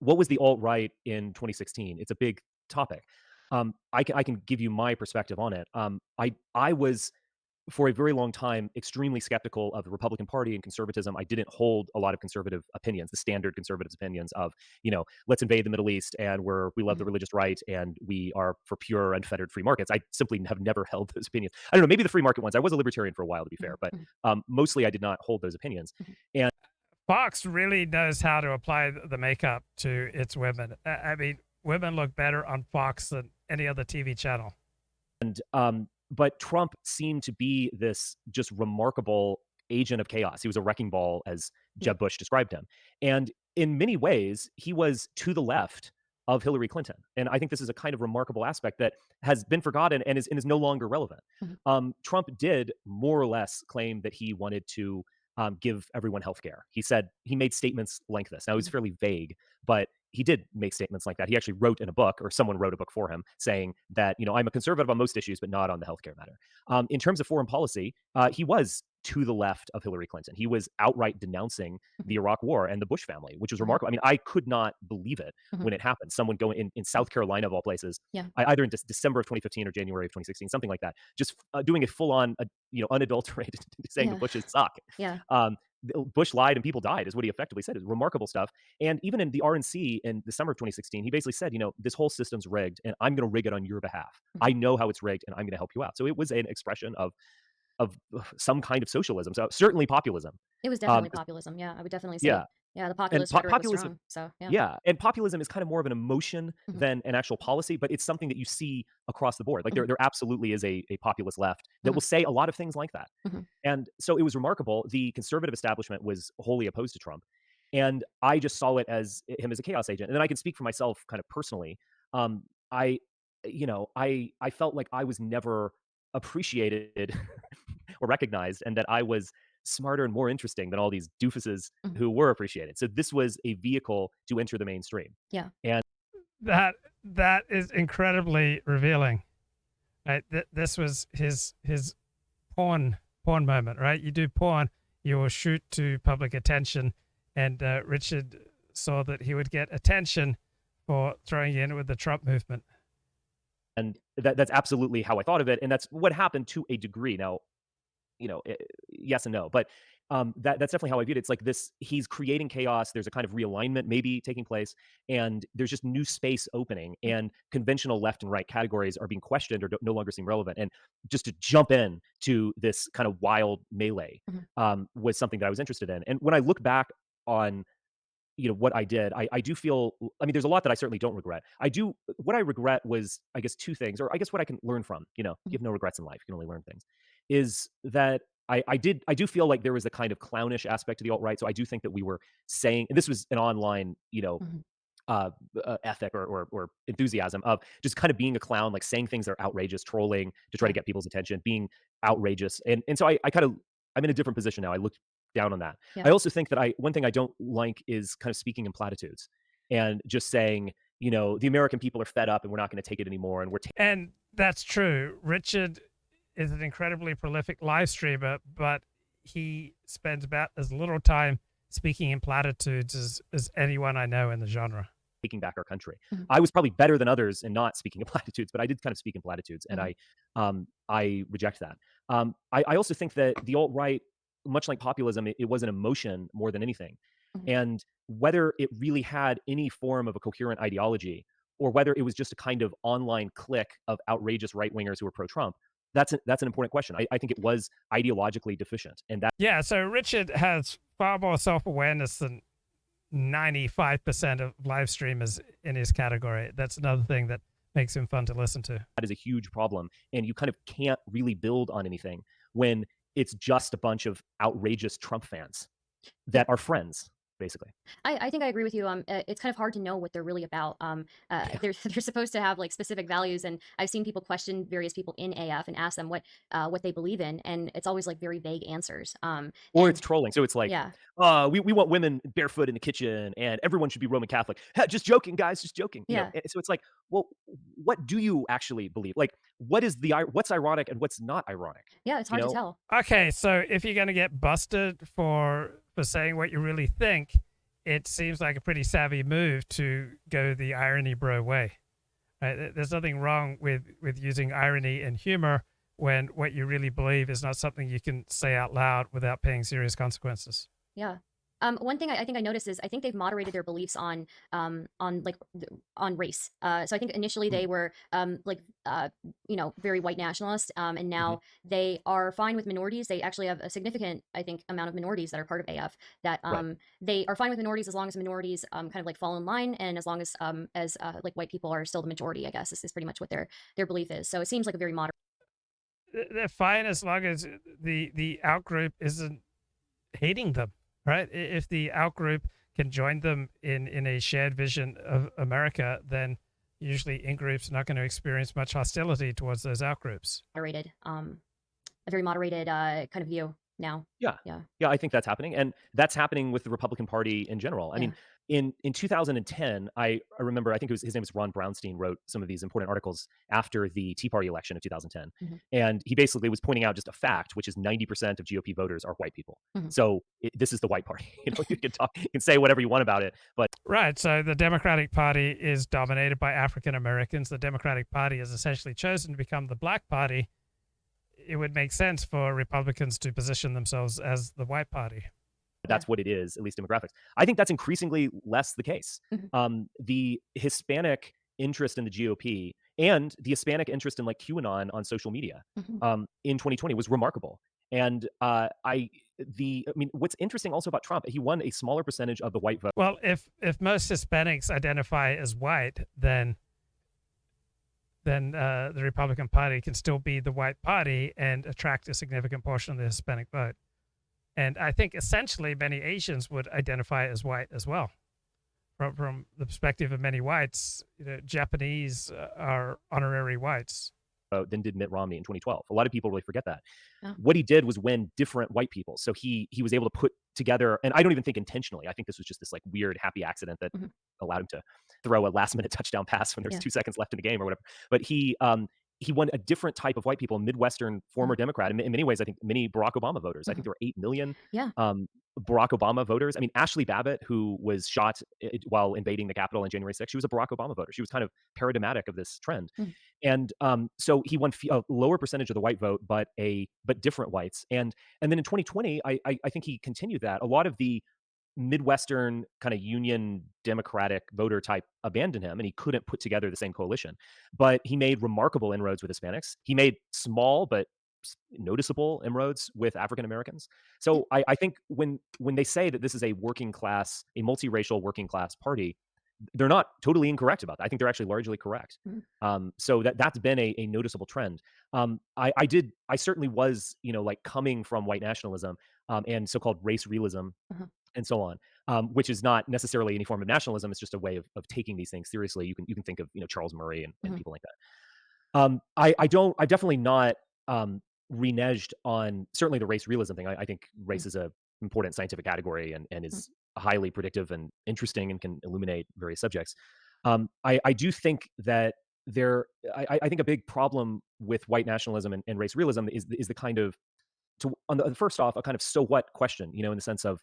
what was the alt-right in 2016? It's a big topic. I can give you my perspective on it. I was, for a very long time, extremely skeptical of the Republican Party and conservatism. I didn't hold a lot of conservative opinions, the standard conservative opinions of, let's invade the Middle East and we love the religious right and we are for pure, unfettered free markets. I simply have never held those opinions. I don't know, maybe the free market ones. I was a libertarian for a while, to be fair, but mostly I did not hold those opinions. And Fox really knows how to apply the makeup to its women. I mean, women look better on Fox than any other TV channel. And but Trump seemed to be this just remarkable agent of chaos. He was a wrecking ball, as Jeb Bush described him. And in many ways, he was to the left of Hillary Clinton. And I think this is a kind of remarkable aspect that has been forgotten and is no longer relevant. Trump did more or less claim that he wanted to give everyone health care. He made statements like this. Now, it was fairly vague, but he did make statements like that. He actually wrote in a book, or someone wrote a book for him, saying that, I'm a conservative on most issues, but not on the healthcare matter. In terms of foreign policy, he was to the left of Hillary Clinton. He was outright denouncing the Iraq War and the Bush family, which was remarkable. I mean, I could not believe it when it happened. Someone going in South Carolina, of all places, either in December of 2015 or January of 2016, something like that, just doing a full-on, unadulterated saying the Bushes suck. Bush lied and people died, is what he effectively said. It's remarkable stuff. And even in the RNC in the summer of 2016, he basically said, this whole system's rigged and I'm going to rig it on your behalf. I know how it's rigged and I'm going to help you out. So it was an expression of some kind of socialism. So certainly populism. It was definitely populism. Yeah, I would definitely say. Yeah, the populist rhetoric was strong. So yeah, and populism is kind of more of an emotion than an actual policy, but it's something that you see across the board. Like there absolutely is a populist left that will say a lot of things like that. And so it was remarkable. The conservative establishment was wholly opposed to Trump, and I just saw him as a chaos agent. And then I can speak for myself, kind of personally. I felt like I was never appreciated or recognized, and that I was smarter and more interesting than all these doofuses who were appreciated. So this was a vehicle to enter the mainstream. Yeah. And that is incredibly revealing. Right? This was his porn moment, right? You do porn, you will shoot to public attention, and Richard saw that he would get attention for throwing in with the Trump movement. And that's absolutely how I thought of it, and that's what happened to a degree. Now, yes and no, but that's definitely how I viewed it. It's like this: he's creating chaos. There's a kind of realignment maybe taking place, and there's just new space opening, and conventional left and right categories are being questioned or no longer seem relevant. And just to jump in to this kind of wild melee was something that I was interested in. And when I look back on what I did, I do feel, I mean, there's a lot that I certainly don't regret. What I regret was, I guess, two things, or I guess what I can learn from, you have no regrets in life, you can only learn things, is that I do feel like there was a kind of clownish aspect to the alt-right. So I do think that we were saying, and this was an online, ethic or enthusiasm of just kind of being a clown, like saying things that are outrageous, trolling to try to get people's attention, being outrageous. And so I'm in a different position now. I look down on that. Yeah. I also think that one thing I don't like is kind of speaking in platitudes and just saying, the American people are fed up and we're not going to take it anymore. And and that's true. Richard is an incredibly prolific live streamer, but he spends about as little time speaking in platitudes as anyone I know in the genre. Taking back our country. Mm-hmm. I was probably better than others in not speaking in platitudes, but I did kind of speak in platitudes, and I reject that. I also think that the alt-right, much like populism, it was an emotion more than anything. Mm-hmm. And whether it really had any form of a coherent ideology, or whether it was just a kind of online clique of outrageous right-wingers who were pro-Trump, that's an important question. I think it was ideologically deficient, and that. Yeah, so Richard has far more self-awareness than 95% of live streamers in his category. That's another thing that makes him fun to listen to. That is a huge problem, and you kind of can't really build on anything when it's just a bunch of outrageous Trump fans that are friends, basically. I think I agree with you. It's kind of hard to know what they're really about. They're supposed to have like specific values, and I've seen people question various people in AF and ask them what they believe in, and it's always like very vague answers. Or it's trolling. So it's like, yeah. We want women barefoot in the kitchen, and everyone should be Roman Catholic. Just joking, guys, just joking. Yeah. So it's like, well, what do you actually believe? Like, what's ironic and what's not ironic? Yeah, it's hard to tell. Okay, so if you're going to get busted for saying what you really think, it seems like a pretty savvy move to go the irony bro way. Right? There's nothing wrong with using irony and humor when what you really believe is not something you can say out loud without paying serious consequences. Yeah. One thing I think I noticed is I think they've moderated their beliefs on race. So I think initially they were very white nationalist, and now they are fine with minorities. They actually have a significant, I think, amount of minorities that are part of AF that they are fine with minorities as long as minorities kind of like fall in line, and as long as like white people are still the majority. I guess is pretty much what their belief is. So it seems like a very moderate. They're fine as long as the outgroup isn't hating them. Right? If the outgroup can join them in a shared vision of America, then usually in-groups are not going to experience much hostility towards those outgroups. Moderated, a very moderated kind of view now. Yeah. I think that's happening, and that's happening with the Republican Party in general. I mean, in 2010, I remember, I think his name was Ron Brownstein, wrote some of these important articles after the Tea Party election of 2010, and he basically was pointing out just a fact, which is 90% of GOP voters are white people. So this is the white party. You can say whatever you want about it, but right. So the Democratic Party is dominated by African Americans. The Democratic Party has essentially chosen to become the black party. It would make sense for Republicans to position themselves as the white party. That's what it is, at least demographics. I think that's increasingly less the case. The Hispanic interest in the GOP and the Hispanic interest in like QAnon on social media in 2020 was remarkable. And what's interesting also about Trump, he won a smaller percentage of the white vote. Well, if most Hispanics identify as white, then the Republican Party can still be the white party and attract a significant portion of the Hispanic vote. And I think essentially many Asians would identify as white as well. From the perspective of many whites, Japanese are honorary whites. Than did Mitt Romney in 2012. A lot of people really forget that. What he did was win different white people. So he was able to put together, and I don't even think intentionally. I think this was just this like weird happy accident that allowed him to throw a last minute touchdown pass when there's 2 seconds left in the game or whatever. But he won a different type of white people, Midwestern former Democrat. In many ways, I think many Barack Obama voters. I think there were 8 million Barack Obama voters. I mean, Ashley Babbitt, who was shot while invading the Capitol on January 6th, she was a Barack Obama voter. She was kind of paradigmatic of this trend. And so he won a lower percentage of the white vote, but different whites. And then in 2020, I think he continued that. A lot of the Midwestern kind of Union Democratic voter type abandoned him, and he couldn't put together the same coalition. But he made remarkable inroads with Hispanics. He made small but noticeable inroads with African Americans. So I think when they say that this is a working class, a multiracial working class party, they're not totally incorrect about that. I think they're actually largely correct. So that's been a noticeable trend. I certainly was, like coming from white nationalism and so-called race realism and so on. which is not necessarily any form of nationalism. It's just a way of taking these things seriously. You can think of Charles Murray and people like that. I've definitely not reneged on certainly the race realism thing. I think race is a important scientific category and is highly predictive and interesting and can illuminate various subjects. I do think that I think a big problem with white nationalism and race realism is the kind of, first off, a kind of so what question, in the sense of,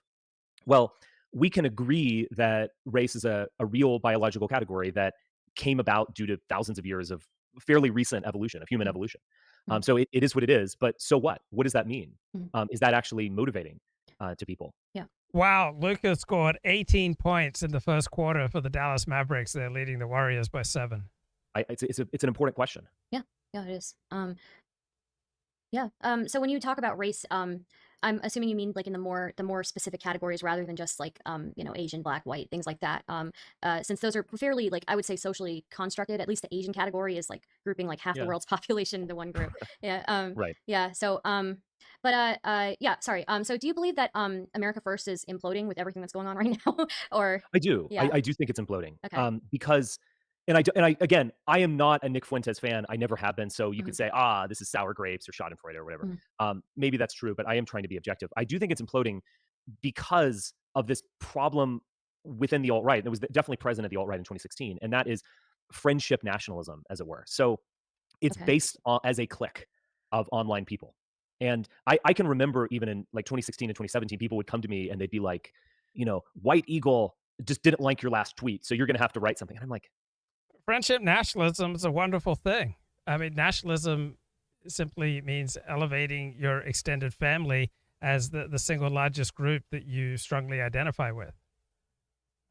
well, we can agree that race is a real biological category that came about due to thousands of years of fairly recent evolution, of human evolution. So it is what it is, but so what? What does that mean? Is that actually motivating to people? Yeah. Wow, Luka scored 18 points in the first quarter for the Dallas Mavericks. They're leading the Warriors by 7. It's an important question. Yeah, it is. So when you talk about race, I'm assuming you mean like in the more specific categories rather than just like Asian, Black, white, things like that. Since those are fairly, like, I would say, socially constructed. At least the Asian category is like grouping like half the world's population into one group. Yeah. Right. Yeah. So sorry. So do you believe that America First is imploding with everything that's going on right now? Or I do. Yeah. I do think it's imploding. Okay. Because again, I am not a Nick Fuentes fan. I never have been. So you could say, this is sour grapes or Schadenfreude or whatever. Maybe that's true, but I am trying to be objective. I do think it's imploding because of this problem within the alt-right. It was definitely present at the alt-right in 2016, and that is friendship nationalism, as it were. So it's based on, as a clique of online people. And I can remember even in like 2016 and 2017, people would come to me and they'd be like, White Eagle just didn't like your last tweet, so you're going to have to write something. And I'm like, friendship nationalism is a wonderful thing. I mean, nationalism simply means elevating your extended family as the single largest group that you strongly identify with.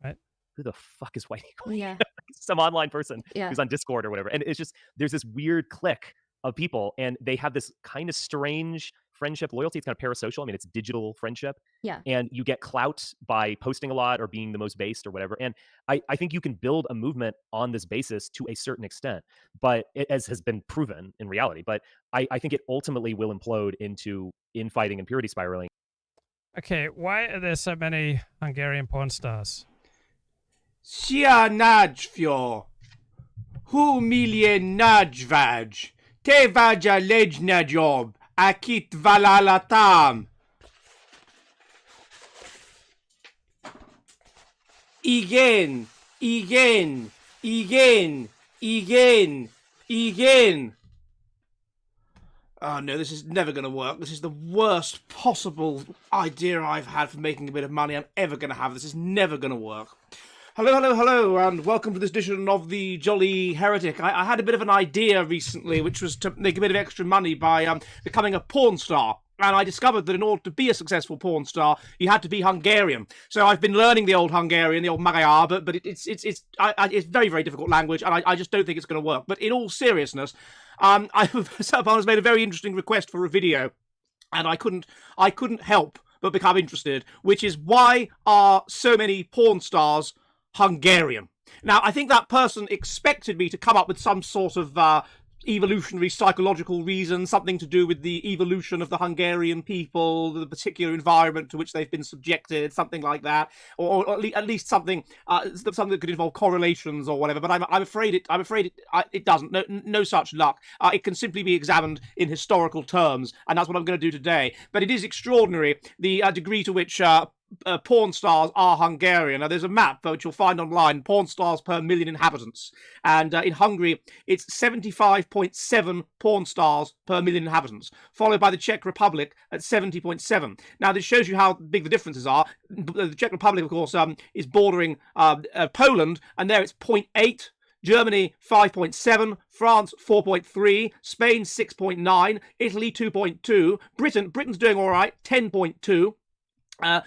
Right? Who the fuck is White Eagle? Yeah. Some online person Yeah. who's on Discord or whatever. And it's just, there's this weird clique of people, and they have this kind of strange friendship loyalty. It's kind of parasocial. I mean, it's digital friendship. Yeah. And you get clout by posting a lot or being the most based or whatever. And I think you can build a movement on this basis to a certain extent, but as has been proven in reality. But I think it ultimately will implode into infighting and purity spiraling. Okay, why are there so many Hungarian porn stars? Sia Najfjo. Hu milien Najvaj. Te vaja lejna job. Akit valalatam. Igen. Oh no, this is never going to work. This is the worst possible idea I've had for making a bit of money I'm ever going to have. This is never going to work. Hello, and welcome to this edition of the Jolly Heretic. I had a bit of an idea recently, which was to make a bit of extra money by becoming a porn star. And I discovered that in order to be a successful porn star, you had to be Hungarian. So I've been learning the old Hungarian, the old Magyar, but it's very, very difficult language, and I just don't think it's going to work. But in all seriousness, someone has made a very interesting request for a video, and I couldn't help but become interested, which is, why are so many porn stars Hungarian? Now, I think that person expected me to come up with some sort of evolutionary psychological reason, something to do with the evolution of the Hungarian people, the particular environment to which they've been subjected, something like that, or at least something that could involve correlations or whatever. But I'm afraid it doesn't. No such luck. It can simply be examined in historical terms, and that's what I'm going to do today. But it is extraordinary the degree to which porn stars are Hungarian. Now, there's a map which you'll find online, porn stars per million inhabitants. And in Hungary, it's 75.7 porn stars per million inhabitants, followed by the Czech Republic at 70.7. Now, this shows you how big the differences are. The Czech Republic, of course, is bordering Poland, and there it's 0.8. Germany 5.7, France 4.3, Spain 6.9, Italy 2.2, Britain's doing all right, 10.2.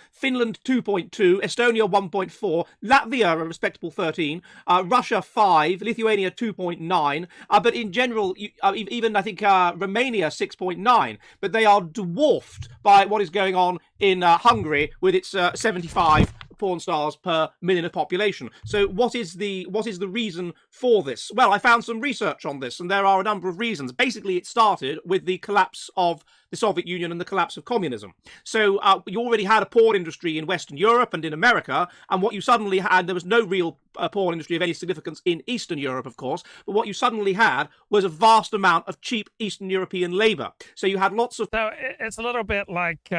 Finland 2.2, Estonia 1.4, Latvia a respectable 13, Russia 5, Lithuania 2.9, but in general, even I think Romania 6.9, but they are dwarfed by what is going on in Hungary with its 75 porn stars per million of population. So what is the reason for this? Well, I found some research on this, and there are a number of reasons. Basically, it started with the collapse of the Soviet Union and the collapse of communism. So you already had a porn industry in Western Europe and in America, and what you suddenly had, there was no real porn industry of any significance in Eastern Europe, of course, but what you suddenly had was a vast amount of cheap Eastern European labor. So you had lots of... So it's a little bit like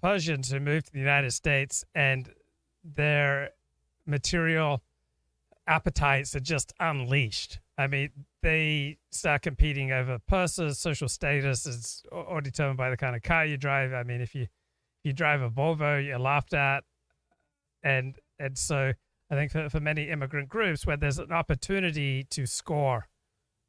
Persians who moved to the United States and their material appetites are just unleashed. I mean, they start competing over purses. Social status is all determined by the kind of car you drive. I mean, if you drive a Volvo, you're laughed at. And so I think for many immigrant groups, where there's an opportunity to score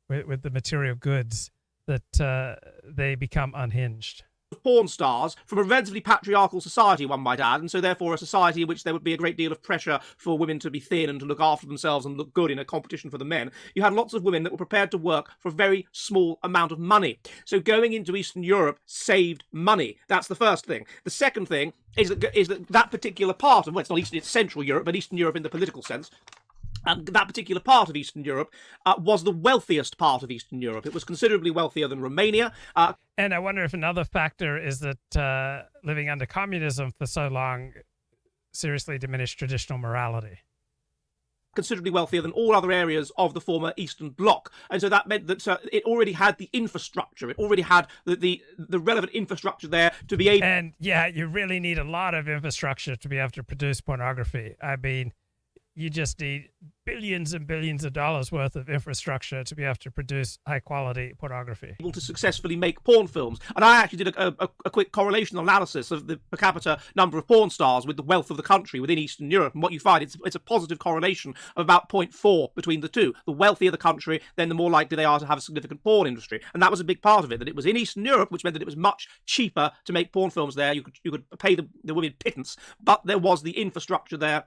with the material goods, that they become unhinged. Porn stars from a relatively patriarchal society, one might add, and so therefore a society in which there would be a great deal of pressure for women to be thin and to look after themselves and look good in a competition for the men. You had lots of women that were prepared to work for a very small amount of money. So going into Eastern Europe saved money. That's the first thing. The second thing is that particular part of, well, it's not Eastern, it's Central Europe, but Eastern Europe in the political sense, that particular part of Eastern Europe was the wealthiest part of Eastern Europe. It was considerably wealthier than Romania. And I wonder if another factor is that living under communism for so long seriously diminished traditional morality. Considerably wealthier than all other areas of the former Eastern Bloc. And so that meant that it already had the infrastructure. It already had the relevant infrastructure there to be able... And yeah, you really need a lot of infrastructure to be able to produce pornography. I mean, you just need billions and billions of dollars worth of infrastructure to be able to produce high quality pornography. Able to successfully make porn films. And I actually did a quick correlation analysis of the per capita number of porn stars with the wealth of the country within Eastern Europe. And what you find, it's a positive correlation of about 0.4 between the two. The wealthier the country, then the more likely they are to have a significant porn industry. And that was a big part of it, that it was in Eastern Europe, which meant that it was much cheaper to make porn films there. You could pay the women pittance, but there was the infrastructure there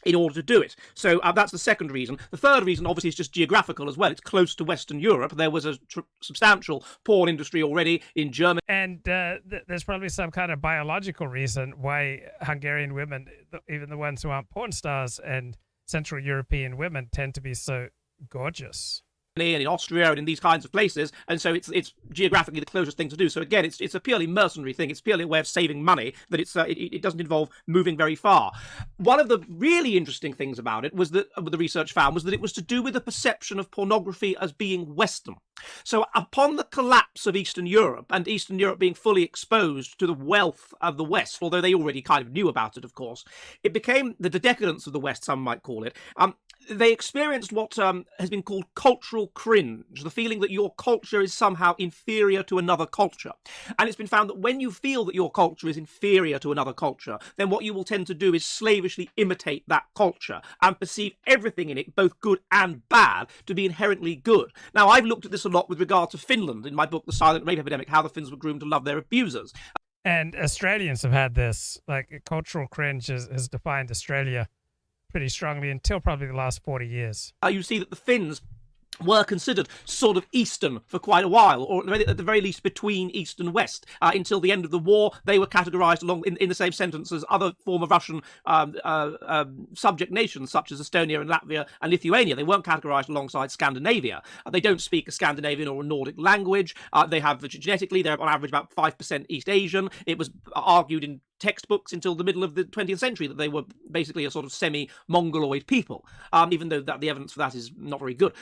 in order to do it. So that's the second reason. The third reason, obviously, is just geographical as well. It's close to Western Europe. There was a substantial porn industry already in Germany. And there's probably some kind of biological reason why Hungarian women, even the ones who aren't porn stars, and Central European women tend to be so gorgeous. And in Austria and in these kinds of places, and so it's geographically the closest thing to do. So again, it's a purely mercenary thing. It's purely a way of saving money. That it doesn't involve moving very far. One of the really interesting things about it was that the research found was that it was to do with the perception of pornography as being Western. So upon the collapse of Eastern Europe and Eastern Europe being fully exposed to the wealth of the West, although they already kind of knew about it, of course, it became the decadence of the West, some might call it. They experienced what has been called cultural cringe, the feeling that your culture is somehow inferior to another culture. And it's been found that when you feel that your culture is inferior to another culture, then what you will tend to do is slavishly imitate that culture and perceive everything in it, both good and bad, to be inherently good. Now, I've looked at this a lot with regard to Finland in my book, The Silent Rape Epidemic, How the Finns Were Groomed to Love Their Abusers. And Australians have had this, like cultural cringe has defined Australia pretty strongly until probably the last 40 years. You see that the Finns were considered sort of Eastern for quite a while, or at the very least between East and West. Until the end of the war, they were categorised along in the same sentence as other former Russian subject nations, such as Estonia and Latvia and Lithuania. They weren't categorised alongside Scandinavia. They don't speak a Scandinavian or a Nordic language. They have, genetically, they're on average about 5% East Asian. It was argued in textbooks until the middle of the 20th century that they were basically a sort of semi-Mongoloid people, even though the evidence for that is not very good.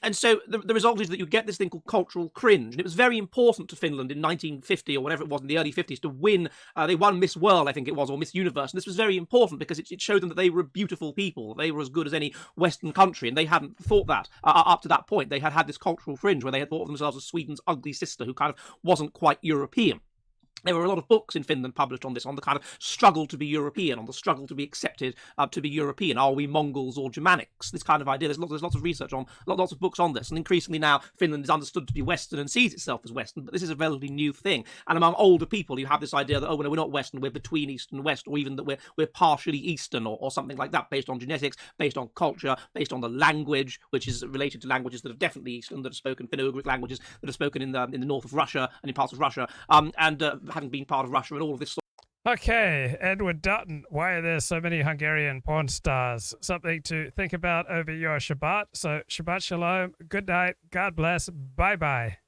And so the result is that you get this thing called cultural cringe. And it was very important to Finland in 1950 or whatever it was in the early 50s to win. They won Miss World, I think it was, or Miss Universe. And this was very important because it showed them that they were beautiful people. They were as good as any Western country. And they hadn't thought that up to that point. They had this cultural fringe where they had thought of themselves as Sweden's ugly sister who kind of wasn't quite European. There were a lot of books in Finland published on this, on the kind of struggle to be European, on the struggle to be accepted to be European. Are we Mongols or Germanics? This kind of idea. There's lots of research on, lots of books on this. And increasingly now, Finland is understood to be Western and sees itself as Western. But this is a relatively new thing. And among older people, you have this idea that, oh, no, we're not Western, we're between East and West, or even that we're partially Eastern or something like that, based on genetics, based on culture, based on the language, which is related to languages that are definitely Eastern, that are spoken, Finno-Ugric languages that are spoken in the north of Russia and in parts of Russia, having been part of Russia and all of this. Okay, Edward Dutton, why are there so many Hungarian porn stars? Something to think about over your Shabbat. So, Shabbat Shalom, good night, God bless, bye-bye.